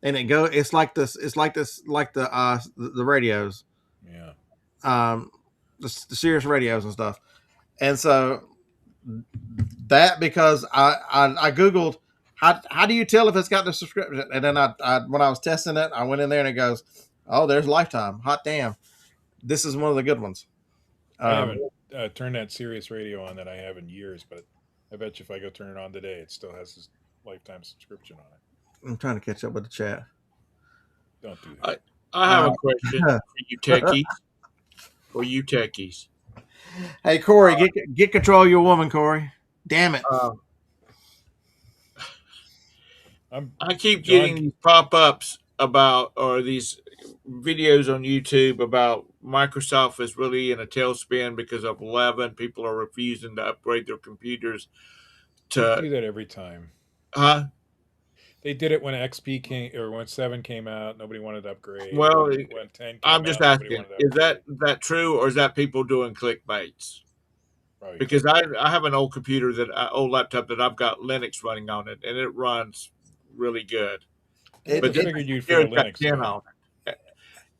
and it's like the radios, the Sirius radios and stuff. And so that, because I googled how do you tell if it's got the subscription, and then I when I was testing it, I went in there and it goes, oh, there's lifetime. Hot damn, this is one of the good ones. I haven't turned that Sirius radio on that I have in years, but I bet you if I go turn it on today, it still has this lifetime subscription on it. I'm trying to catch up with the chat. Don't do that. I have a question for you techies. Hey, Corey, get control of your woman, Corey. Damn it. I keep getting these pop-ups or these videos on YouTube about Microsoft is really in a tailspin because of 11. People are refusing to upgrade their computers. They do that every time. Huh? They did it when XP came or when 7 came out. Nobody wanted to upgrade. Well, when 10 came I'm just asking: is that true, or is that people doing clickbaits? Probably because I have an old old laptop that I've got Linux running on it, and it runs really good. But I figured you'd for Linux. 10 on it.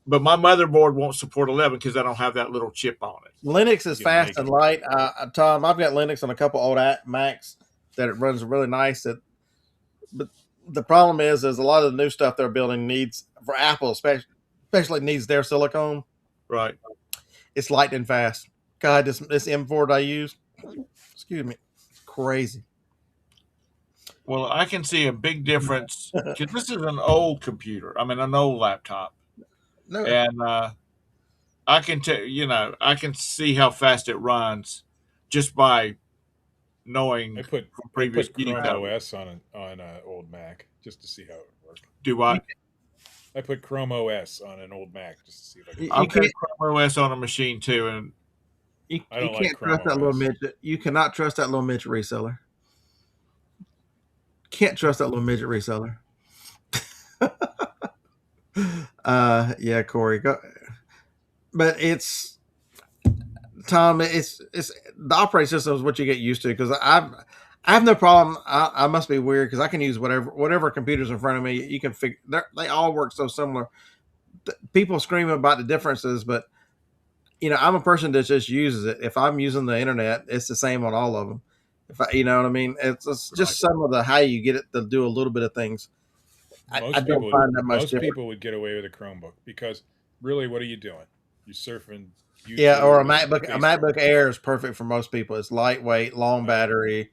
But my motherboard won't support 11 because I don't have that little chip on it. Linux is fast and light. Tom, I've got Linux on a couple old Macs that it runs really nice. But the problem is a lot of the new stuff they're building needs, for Apple especially needs their silicone. Right. It's lightning fast. God, this M4 that I use, excuse me, crazy. Well, I can see a big difference because this is an old computer. I mean, an old laptop. No. And I can I can see how fast it runs just by knowing. I put Chrome OS on an old Mac just to see how it works. Do what? I put Chrome OS on an old Mac just to see if I can. I've got Chrome OS on a machine too, and you can't trust that little midget. You cannot trust that little midget reseller. Can't trust that little midget reseller. Yeah, Corey. But it's Tom. It's the operating system is what you get used to, because I have no problem. I must be weird because I can use whatever computers in front of me. You can figure they all work so similar. People scream about the differences, but I'm a person that just uses it. If I'm using the internet, it's the same on all of them. You know what I mean? It's just some of the how you get it to do a little bit of things. I don't find that much different. Most people would get away with a Chromebook because really, what are you doing? You're surfing YouTube. Yeah, or a MacBook. A MacBook Air is perfect for most people. It's lightweight, long battery.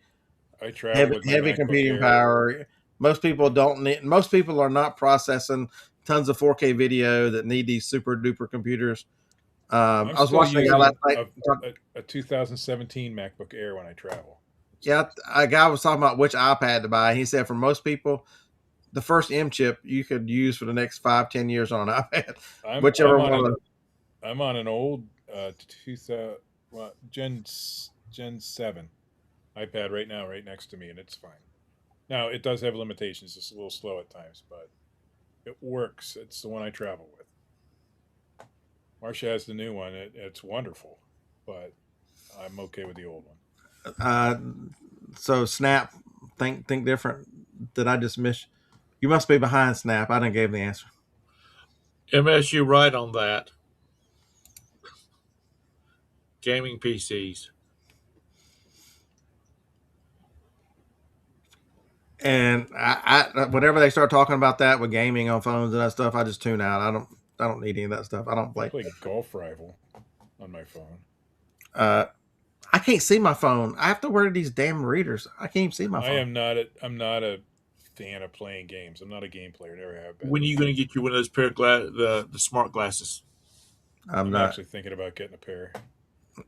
I travel with heavy computing power. Most people don't need. Most people are not processing tons of 4K video that need these super duper computers. I was watching a guy last night. A 2017 MacBook Air when I travel. Yeah, a guy was talking about which iPad to buy. He said for most people, the first M chip you could use for the next 5-10 years on an iPad. Whichever one. I'm on an old Gen 7. iPad right now, right next to me, and it's fine. Now it does have limitations; it's a little slow at times, but it works. It's the one I travel with. Marcia has the new one. It's wonderful, but I'm okay with the old one. So Snap, think different. Did I just miss? You must be behind Snap. I didn't give the answer. MSU right on that. Gaming PCs. And I whenever they start talking about that with gaming on phones and that stuff, I just tune out. I don't need any of that stuff. I don't I play. play Golf Rival on my phone. I can't see my phone. I have to wear these damn readers. I can't even see my phone. I'm not a fan of playing games. I'm not a game player. Never have been. When are you going to get you one of those pair of the smart glasses? I'm not actually thinking about getting a pair.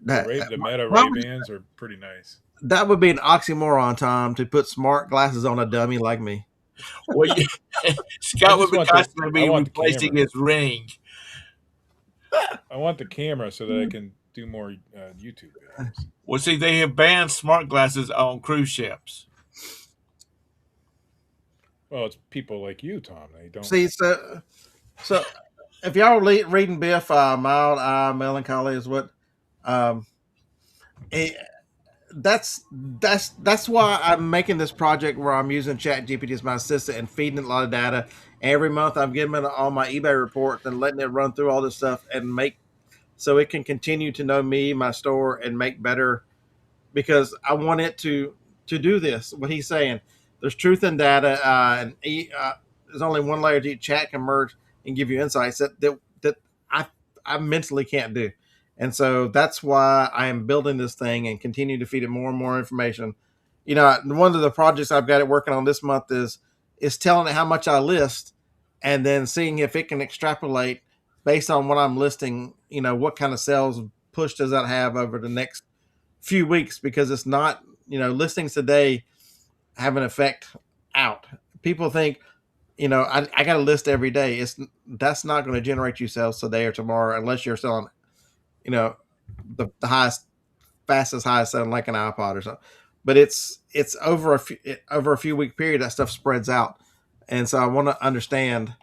that. The Meta Ray Bans are pretty nice. That would be an oxymoron, Tom, to put smart glasses on a dummy like me. Well, Scott would be constantly replacing his ring. I want the camera so that I can do more YouTube videos. Well, see, they have banned smart glasses on cruise ships. Well, it's people like you, Tom. They don't see. So if y'all are reading Biff, Mild Eye Melancholy is what. That's why I'm making this project where I'm using ChatGPT as my assistant and feeding it a lot of data. Every month I'm giving it all my eBay reports and letting it run through all this stuff and make so it can continue to know me, my store, and make better, because I want it to do this. What he's saying, there's truth in data, and there's only one layer to each. Chat can merge and give you insights that I mentally can't do. And so that's why I am building this thing and continue to feed it more and more information. You know, one of the projects I've got it working on this month is telling it how much I list and then seeing if it can extrapolate based on what I'm listing, you know, what kind of sales push does that have over the next few weeks, because it's not, you know, listings today have an effect out. People think, you know, I got to list every day. That's not going to generate you sales today or tomorrow unless you're selling, you know, the highest, fastest, highest selling like an iPod or something. But it's over a few week period that stuff spreads out, and so I want to understand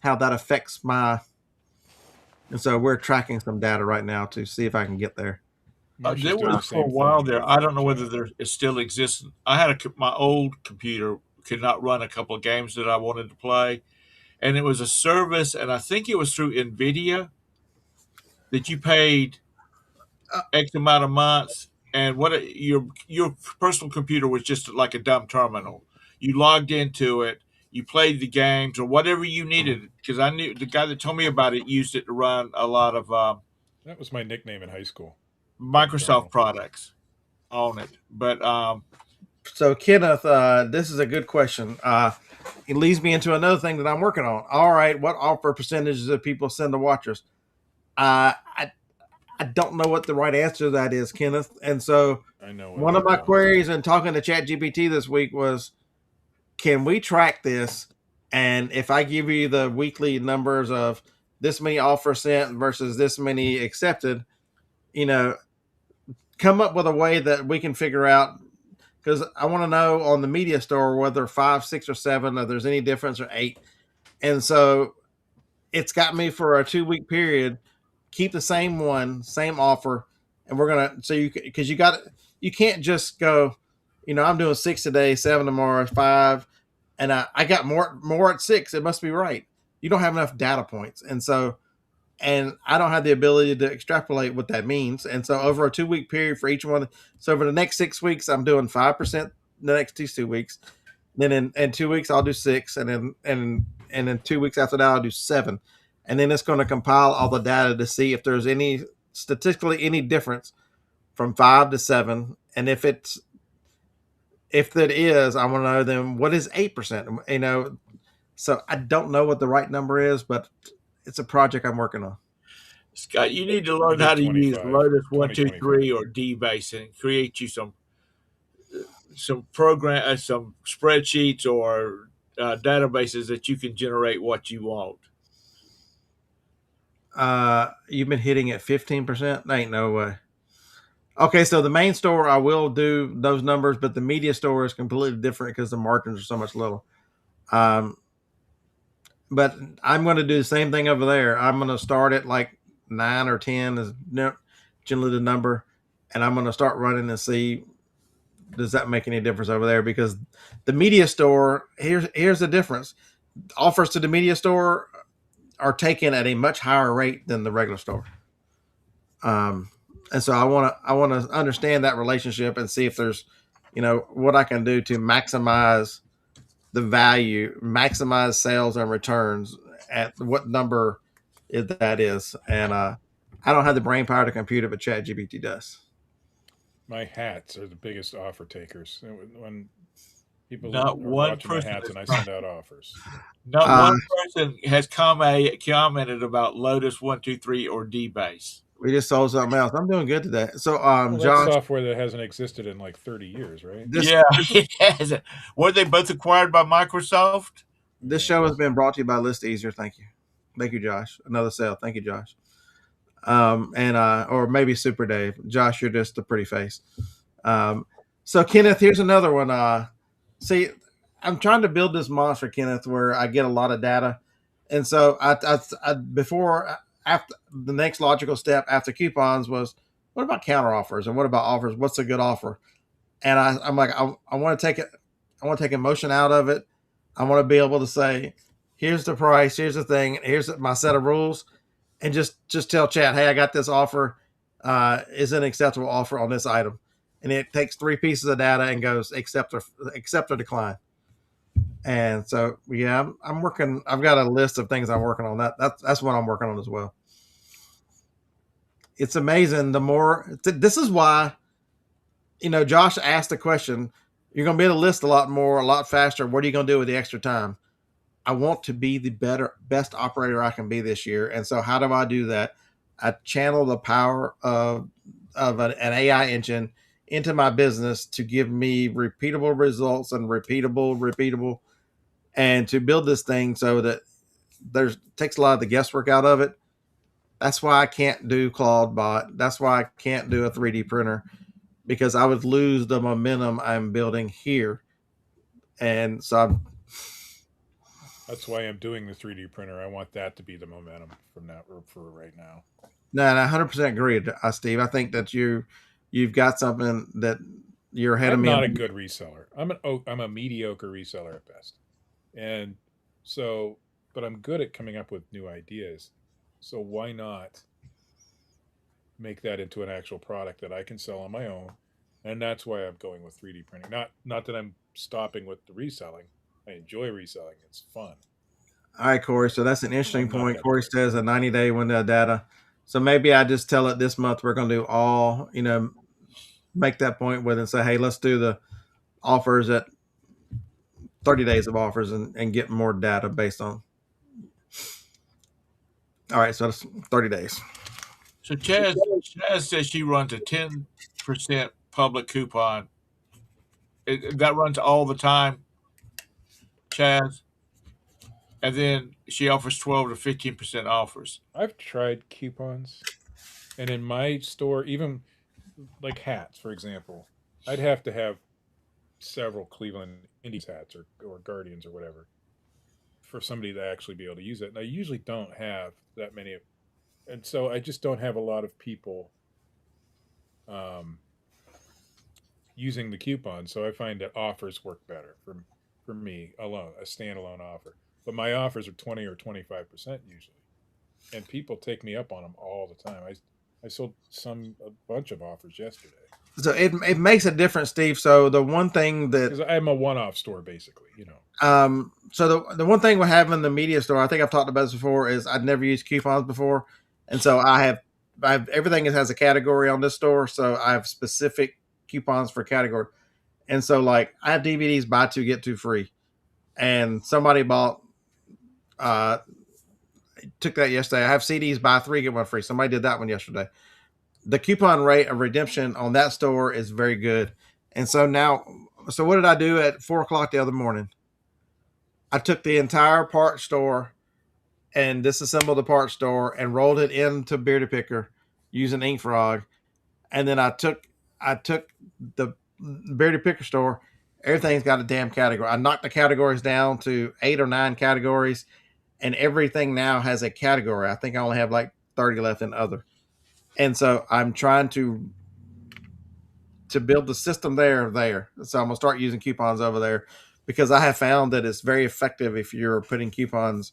how that affects my. And so we're tracking some data right now to see if I can get there. There was for a while there. I don't know whether it still exists. I had my old computer could not run a couple of games that I wanted to play, and it was a service, and I think it was through NVIDIA that you paid X amount of months, and your personal computer was just like a dumb terminal. You logged into it, you played the games or whatever you needed, because I knew the guy that told me about it used it to run a lot of. That was my nickname in high school. Microsoft products on it, but so Kenneth, this is a good question. It leads me into another thing that I'm working on. All right, what offer percentages of people send to watchers? I don't know what the right answer to that is, Kenneth. And so I know one of my queries and talking to ChatGPT this week was, can we track this? And if I give you the weekly numbers of this many offers sent versus this many accepted, you know, come up with a way that we can figure out, because I want to know on the media store whether 5, 6, or 7, if there's any difference, or 8. And so it's got me for a 2-week period. Keep the same offer, and we're gonna because you can't just go, you know, I'm doing 6 today, 7 tomorrow, 5, and I got more at 6. It must be right. You don't have enough data points, and I don't have the ability to extrapolate what that means. And so over a 2-week period for each one, so over the next 6 weeks, I'm doing 5% the next 2 weeks. Then in 2 weeks, I'll do 6. And then 2 weeks after that, I'll do 7. And then it's going to compile all the data to see if there's any statistically any difference from 5 to 7. And if that is, I want to know then what is 8%, you know? So I don't know what the right number is, but it's a project I'm working on. Scott, you need to learn how to use Lotus 123 or DBase and create you some program, some spreadsheets or databases that you can generate what you want. You've been hitting at 15%? Ain't no way. Okay, so the main store, I will do those numbers, but the media store is completely different because the margins are so much lower. But I'm going to do the same thing over there. I'm going to start at like 9 or 10 is generally the number, and I'm going to start running and see does that make any difference over there, because the media store, here's the difference. Offers to the media store are taken at a much higher rate than the regular store. And so I want to understand that relationship and see if there's, what I can do to maximize the value, maximize sales and returns at what number that is. And I don't have the brain power to compute it, but ChatGPT does. My hats are the biggest offer takers. When people Not are one watching my person hats, and I has send out offers. Not one person has commented about Lotus 123 or D-Base. We just sold something else. I'm doing good today. So, Well, that's Josh, software that hasn't existed in like 30 years, right? Yeah, it has. Were they both acquired by Microsoft? This show has been brought to you by List Easier. Thank you, Josh. Another sale. Thank you, Josh. And or maybe Super Dave. Josh, you're just a pretty face. So Kenneth, here's another one. See, I'm trying to build this monster, Kenneth, where I get a lot of data, and so after the next logical step after coupons was, what about counter offers and what about offers? What's a good offer? And I'm like, I want to take it. I want to take emotion out of it. I want to be able to say, here's the price, here's the thing, here's my set of rules, and just tell chat, hey, I got this offer. Is an acceptable offer on this item, and it takes 3 pieces of data and goes accept or decline. And so yeah, I'm working. I've got a list of things I'm working on. That's what I'm working on as well. It's amazing. This is why, Josh asked the question. You're going to be able to list a lot faster. What are you going to do with the extra time? I want to be the best operator I can be this year. And so how do I do that? I channel the power of an AI engine into my business to give me repeatable results and repeatable, and to build this thing so that takes a lot of the guesswork out of it. That's why I can't do Claude Bot. That's why I can't do a 3D printer, because I would lose the momentum I'm building here. And so that's why I'm doing the 3D printer. I want that to be the momentum from that for right now. No, and I 100% agree, Steve. I think that you've got something that you're ahead of me. I'm not a good reseller. I'm a mediocre reseller at best. And so, but I'm good at coming up with new ideas. So why not make that into an actual product that I can sell on my own? And that's why I'm going with 3D printing. Not that I'm stopping with the reselling. I enjoy reselling. It's fun. All right, Corey. So that's an interesting point. Corey says a 90-day window of data. So maybe I just tell it this month we're going to do all, make that point with it and say, hey, let's do the offers at 30 days of offers and get more data based on. All right, so that's 30 days. So Chaz says she runs a 10% public coupon. That runs all the time, Chaz. And then she offers 12 to 15% offers. I've tried coupons. And in my store, even like hats, for example, I'd have to have several Cleveland Indians hats or Guardians or whatever for somebody to actually be able to use it. And I usually don't have that many. And so I just don't have a lot of people using the coupon. So I find that offers work better for me alone, a standalone offer. But my offers are 20 or 25% usually. And people take me up on them all the time. I sold a bunch of offers yesterday. So it makes a difference, Steve. So the one thing that, because I'm a one-off store, basically, So the one thing we have in the media store, I think I've talked about this before, is I'd never used coupons before, and so I have everything has a category on this store. So I have specific coupons for category, and so like I have DVDs buy 2 get 2 free, and somebody bought took that yesterday. I have CDs buy 3 get 1 free. Somebody did that one yesterday. The coupon rate of redemption on that store is very good. And so what did I do at 4:00 the other morning? I took the entire part store and disassembled the part store and rolled it into Beardy Picker using Ink Frog. And then I took I took the Bearded Picker store. Everything's got a damn category. I knocked the categories down to 8 or 9 categories, and everything now has a category. I think I only have like 30 left in other. And so I'm trying to build the system there. So I'm gonna start using coupons over there because I have found that it's very effective if you're putting coupons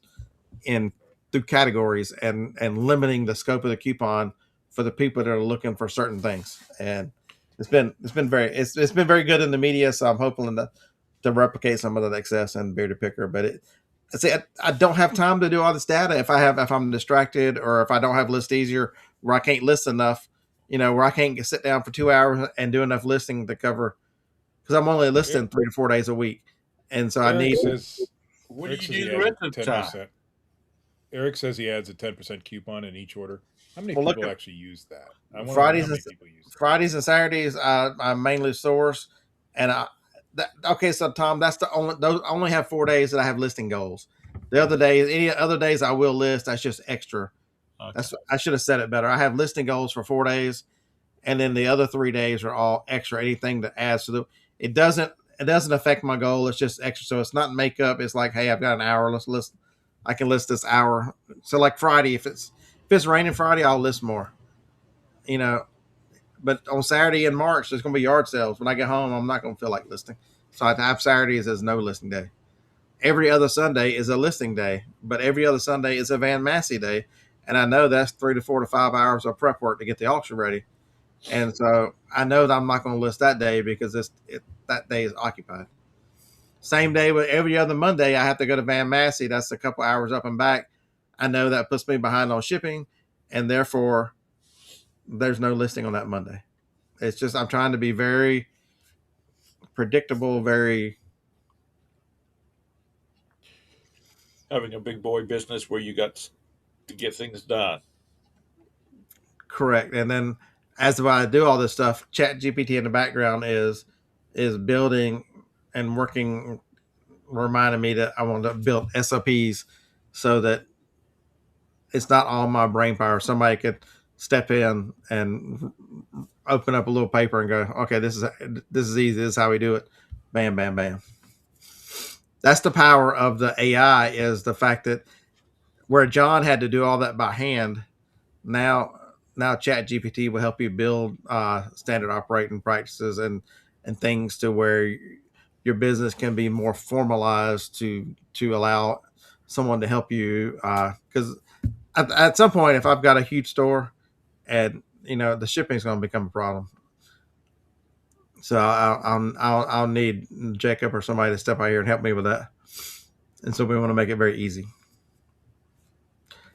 in through categories and limiting the scope of the coupon for the people that are looking for certain things. And it's been very good in the media. So I'm hoping to replicate some of that success in Bearded Picker. But I don't have time to do all this data if I'm distracted or if I don't have List Easier where I can't list enough, where I can't sit down for 2 hours and do enough listing to cover because I'm only listing 3 to 4 days a week, and so Eric I need. What Eric do says you he do the adds rest a of the time? 10%. Eric says he adds a 10% coupon in each order. How many Well, look people at- actually use that? I want to know Fridays how many and people use that. Fridays and Saturdays, I mainly source, and okay. So Tom, that's the only those I only have 4 days that I have listing goals. The other days, any other days I will list. That's just extra. Okay. I should have said it better. I have listing goals for 4 days, and then the other 3 days are all extra. Anything that adds to it doesn't affect my goal. It's just extra. So it's not makeup. It's like, hey, I've got an hour. Let's list. I can list this hour. So like Friday, if it's raining Friday, I'll list more. But on Saturday in March, there's going to be yard sales. When I get home, I'm not going to feel like listing. So I have Saturdays as no listing day. Every other Sunday is a listing day, but every other Sunday is a Van Massey day. And I know that's 3 to 4 to 5 hours of prep work to get the auction ready. And so I know that I'm not going to list that day because that day is occupied. Same day with every other Monday, I have to go to Van Massey. That's a couple hours up and back. I know that puts me behind on shipping, and therefore there's no listing on that Monday. It's just I'm trying to be very predictable, very Having a big boy business where you got to get things done. correct. And then as I do all this stuff, Chat GPT in the background is building and working, reminding me that I want to build SOPs so that it's not all my brain power. Somebody could step in and open up a little paper and go, okay, this is easy. This is how we do it. Bam, bam, bam. That's the power of the AI, is the fact that where John had to do all that by hand, now Chat GPT will help you build standard operating practices and things to where your business can be more formalized to allow someone to help you. Because at some point, if I've got a huge store and the shipping is going to become a problem, so I'll need Jacob or somebody to step out here and help me with that. And so we want to make it very easy.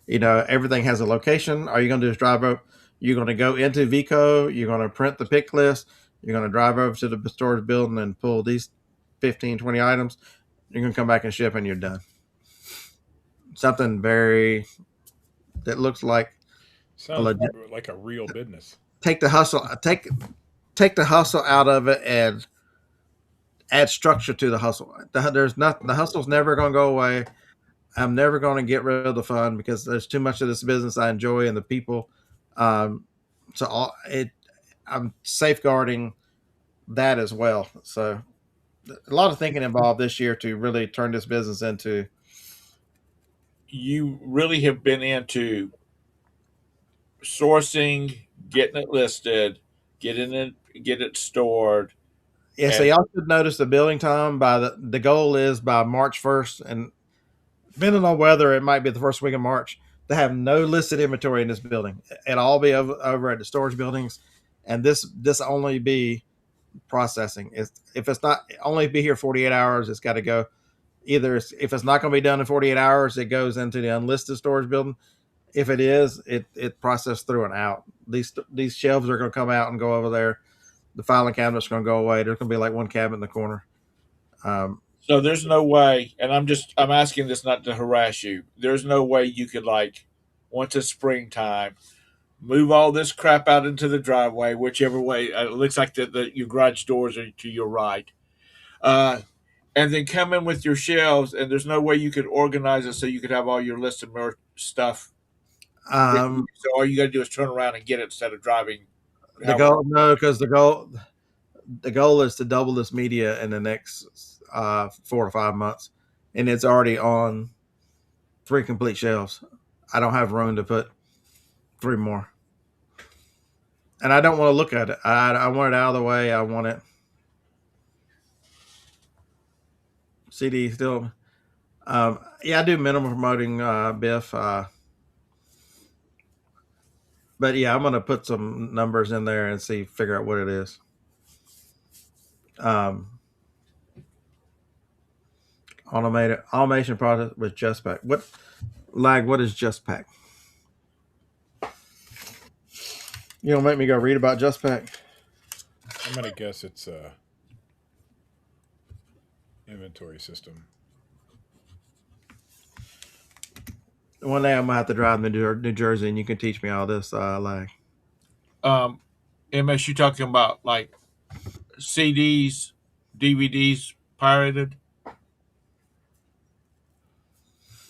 Everything has a location. All you're going to do is drive up. You're going to go into Vico. You're going to print the pick list. You're going to drive over to the storage building and pull these 15, 20 items. You're going to come back and ship, and you're done. Something that looks like sounds like a real business. Take the hustle. Take the hustle out of it and add structure to the hustle. The hustle's never going to go away. I'm never going to get rid of the fun because there's too much of this business I enjoy and the people. I'm safeguarding that as well. So a lot of thinking involved this year to really turn this business into. You really have been into sourcing, getting it listed, get it stored. Yeah, so y'all should notice the building time by the goal is by March 1st, and depending on weather, it might be the first week of March, to have no listed inventory in this building. It'll all be over at the storage buildings, and this only be processing. If it's not only be here 48 hours, it's got to go. Either if it's not going to be done in 48 hours, it goes into the unlisted storage building. If it is, it processed through and out. These shelves are going to come out and go over there. The filing cabinet's going to go away. There's going to be like one cabinet in the corner. So there's no way, and I'm asking this not to harass you. There's no way you could, like, once it's springtime, move all this crap out into the driveway, whichever way. It looks like your garage doors are to your right. And then come in with your shelves, and there's no way you could organize it so you could have all your list of merch stuff. So all you got to do is turn around and get it instead of driving. The goal, no, because the goal is to double this media in the next 4 to 5 months, and it's already on 3 complete shelves. I don't have room to put 3 more, and I don't want to look at it. I want it out of the way. I want it. CD still. Yeah, I do minimal promoting, Biff. But yeah, I'm gonna put some numbers in there and figure out what it is. Automation product with JustPack. What is JustPack? You don't make me go read about JustPack. I'm gonna guess it's a inventory system. One day I'm gonna have to drive to New Jersey, and you can teach me all this. MS, you talking about like CDs, DVDs pirated?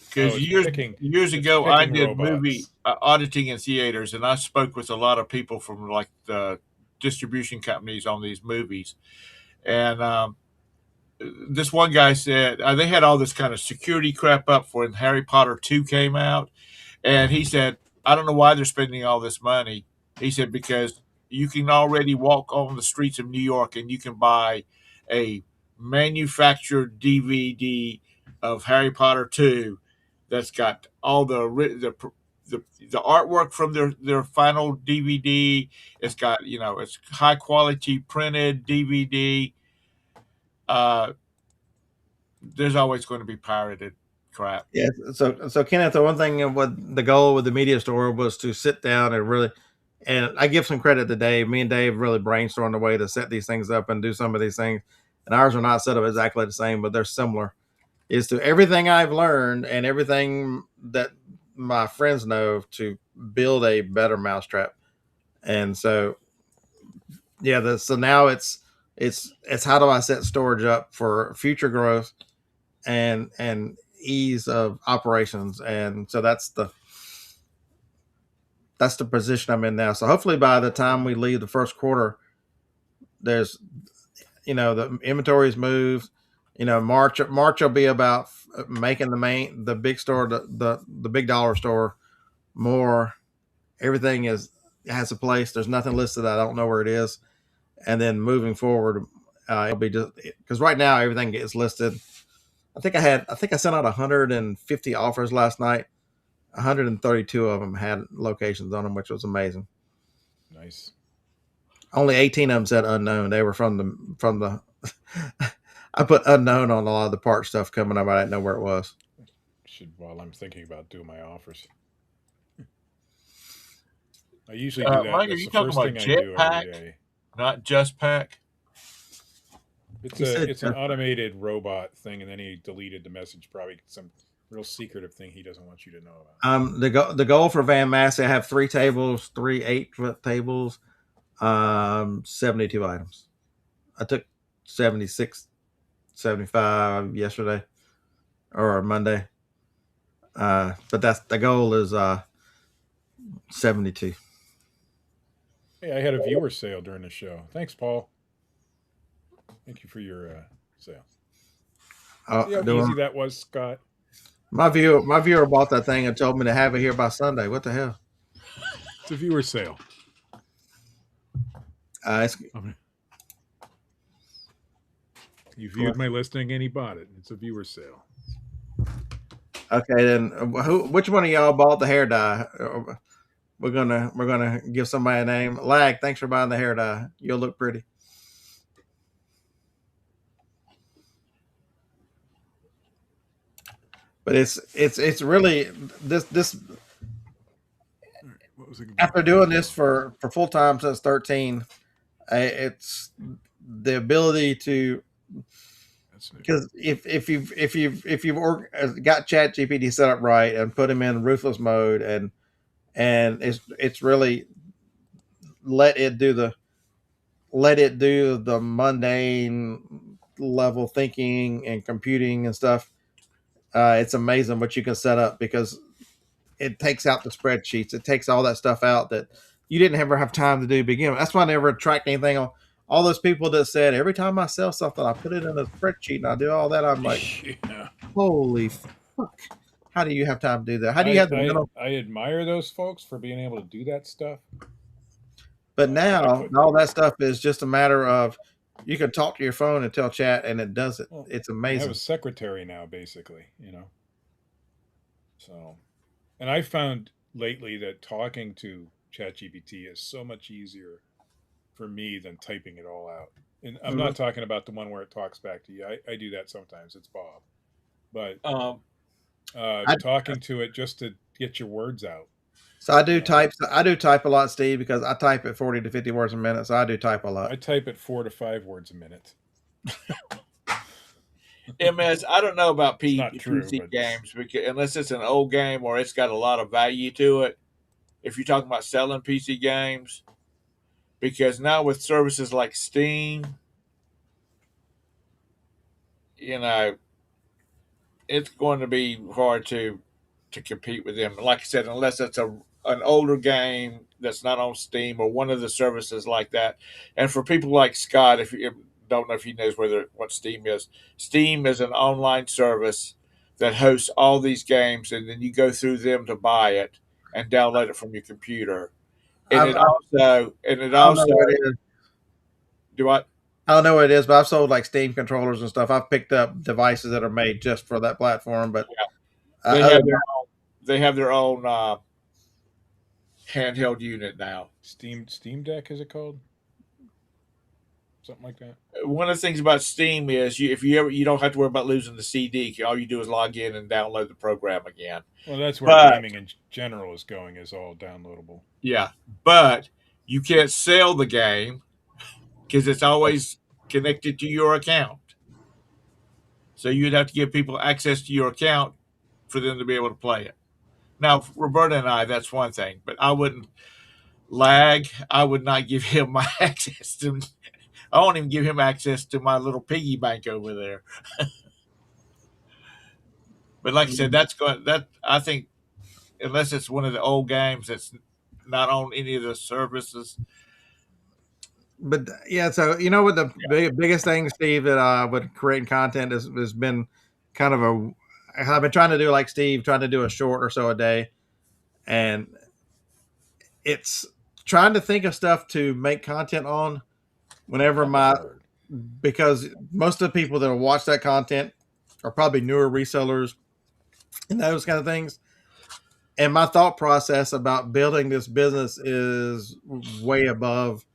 Because years ago, I did movie auditing in theaters, and I spoke with a lot of people from like the distribution companies on these movies. And this one guy said they had all this kind of security crap up for when Harry Potter 2 came out. And he said, I don't know why they're spending all this money. He said, because you can already walk on the streets of New York and you can buy a manufactured DVD of Harry Potter 2 that's got all the artwork from their final DVD. It's got, it's high quality printed DVD. There's always going to be pirated crap. Yeah. So Kenneth, the one thing of what the goal with the media store was to sit down and I give some credit to Dave. Me and Dave really brainstormed a way to set these things up and do some of these things. And ours are not set up exactly the same, but they're similar. Is to everything I've learned and everything that my friends know to build a better mousetrap. And so, yeah, so now it's how do I set storage up for future growth and ease of operations. And so that's the position I'm in now. So hopefully by the time we leave the first quarter, there's, the inventory is moved. March will be about making the big store, the big dollar store more. Everything has a place. There's nothing listed. I don't know where it is. And then moving forward, it'll be just because right now everything gets listed. I think I sent out 150 offers last night. 132 of them had locations on them, which was amazing. Nice. Only 18 of them said unknown. They were from the I put unknown on a lot of the part stuff coming up. I didn't know where it was. While I'm thinking about doing my offers. I usually do that. Mike, are you talking about Jetpack, not JustPack? It's an automated robot thing, and then he deleted the message. Probably some real secretive thing he doesn't want you to know about. The goal for Van Massey, I have 3 tables, 3 8-foot tables, 72 items. I took 76, 75 yesterday or Monday. But that's the goal is 72. Hey, I had a viewer sale during the show. Thanks, Paul. Thank you for your sale. See how easy that was, Scott? My viewer bought that thing and told me to have it here by Sunday. What the hell? It's a viewer sale. He viewed my listing and he bought it. It's a viewer sale. Okay, then which one of y'all bought the hair dye? We're gonna give somebody a name. Lag, thanks for buying the hair dye. You'll look pretty. But it's really this. After doing this for full time since 13, it's the ability to. Because if you've got ChatGPT set up right and put him in ruthless mode and it's really let it do the mundane level thinking and computing and stuff. It's amazing what you can set up because it takes out the spreadsheets. It takes all that stuff out that you didn't ever have time to do to begin with. That's why I never tracked anything on all those people that said every time I sell something, I put it in a spreadsheet and I do all that. I'm like, Yeah. holy fuck. How do you have time to do that? How do you have the mental? I admire those folks for being able to do that stuff. But now all that stuff is just a matter of you can talk to your phone and tell chat and it does it. Well, it's I amazing. have a secretary now, basically, So, and I found lately that talking to ChatGPT is so much easier for me than typing it all out. And I'm not talking about the one where it talks back to you. I do that sometimes. It's Bob. But talking to it just to get your words out. So I do type. I do type a lot, Steve, because I type at 40 to 50 words a minute. So I do type a lot. I type at 4 to 5 words a minute. MS, I don't know about PC games because unless it's an old game or it's got a lot of value to it. If you're talking about selling PC games, because now with services like Steam, it's going to be hard to compete with them. Like I said, unless it's an older game that's not on Steam or one of the services like that. And for people like Scott, if you don't know if he knows what Steam is. Steam is an online service that hosts all these games, and then you go through them to buy it and download it from your computer. And it also do what? I don't know what it is, but I've sold like Steam controllers and stuff. I've picked up devices that are made just for that platform, but they have their own handheld unit now. Steam Deck, is it called? Something like that. One of the things about Steam is you don't have to worry about losing the CD. All you do is log in and download the program again. Well, that's where gaming in general is going, is all downloadable. Yeah, but you can't sell the game because it's always connected to your account. So you'd have to give people access to your account for them to be able to play it. Now, Roberta and I, that's one thing, but I wouldn't lag. I would not give him my access to. I won't even give him access to my little piggy bank over there. But like I said, I think, unless it's one of the old games that's not on any of the services. But yeah, so you know what the biggest thing, Steve, that with creating content has been kind of I've been trying to do like Steve, trying to do a short or so a day, and it's trying to think of stuff to make content on whenever because most of the people that will watch that content are probably newer resellers and those kind of things. And my thought process about building this business is way above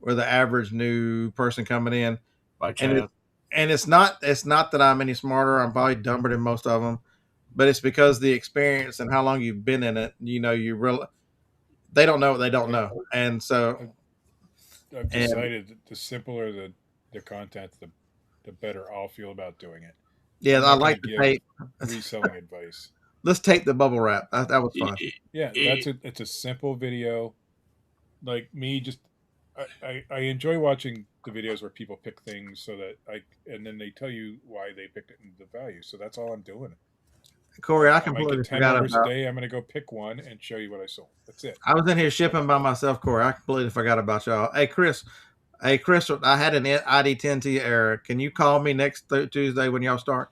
where the average new person coming in. And it's not that I'm any smarter. I'm probably dumber than most of them, but it's because the experience and how long you've been in it. They don't know what they don't know, and so I've decided the simpler the content, the better I'll feel about doing it. Yeah, I like to tape reselling advice. Let's tape the bubble wrap. That was fun. Yeah, it's a simple video. Like me, just I enjoy watching the videos where people pick things and then they tell you why they picked it and the value. So that's all I'm doing. Corey, I completely forgot about today. I'm going to go pick one and show you what I sold. That's it. I was in here shipping by myself, Corey. I completely forgot about y'all. Hey, Chris, I had an ID10T error. Can you call me next Tuesday when y'all start?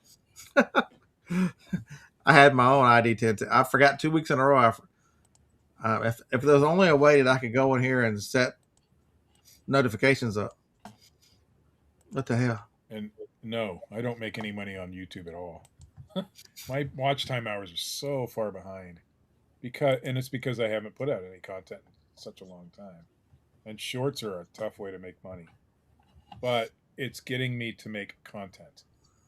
I had my own ID10T. I forgot 2 weeks in a row. If there was only a way that I could go in here and set notifications up. What the hell? And no, I don't make any money on YouTube at all. My watch time hours are so far behind it's because I haven't put out any content in such a long time. And shorts are a tough way to make money, but it's getting me to make content.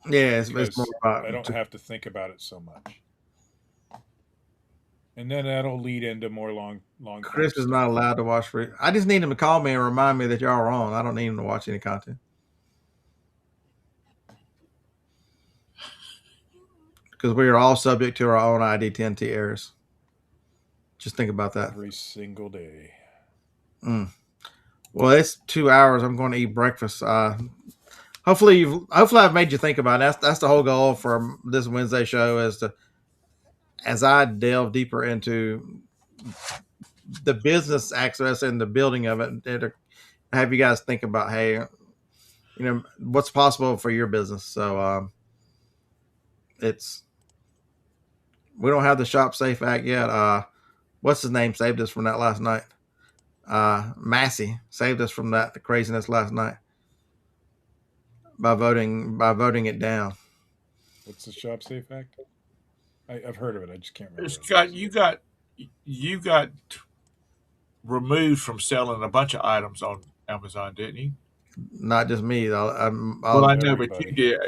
Yeah, it's more about, I don't have to think about it so much. And then that'll lead into more long. Chris is not allowed to watch free. I just need him to call me and remind me that y'all are on. I don't need him to watch any content. Because we are all subject to our own ID10T errors. Just think about that. Every single day. Well, it's 2 hours. I'm going to eat breakfast. Hopefully I've made you think about it. That's the whole goal for this Wednesday show, as I delve deeper into the business access and the building of it, to have you guys think about, hey, what's possible for your business. So we don't have the Shop Safe Act yet. What's his name saved us from that last night? Massey saved us from the craziness last night by voting it down. What's the Shop Safe Act? I've heard of it. I just can't remember. Scott, you got removed from selling a bunch of items on Amazon, didn't you? Not just me though. I know, but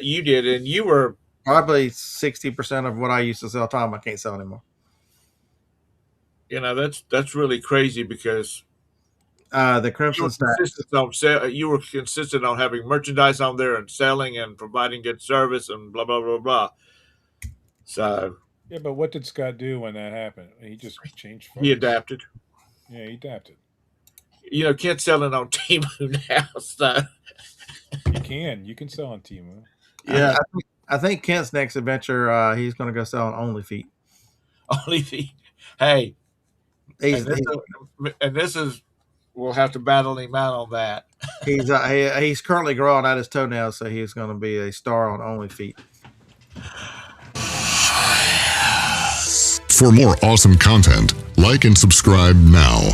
you did, and you were probably 60% of what I used to sell. Tom, I can't sell anymore. That's really crazy because the Crimson Stack. You were consistent on having merchandise on there and selling and providing good service and blah blah blah blah. So yeah, but what did Scott do when that happened? He just changed focus. He adapted. Yeah, he adapted. Kent's selling on Temu now, so you can sell on Temu. Yeah, I think Kent's next adventure, he's going to go sell on OnlyFeet. OnlyFeet. Hey, this is we'll have to battle him out on that. He's currently growing out his toenails, so he's going to be a star on OnlyFeet. For more awesome content, like and subscribe now.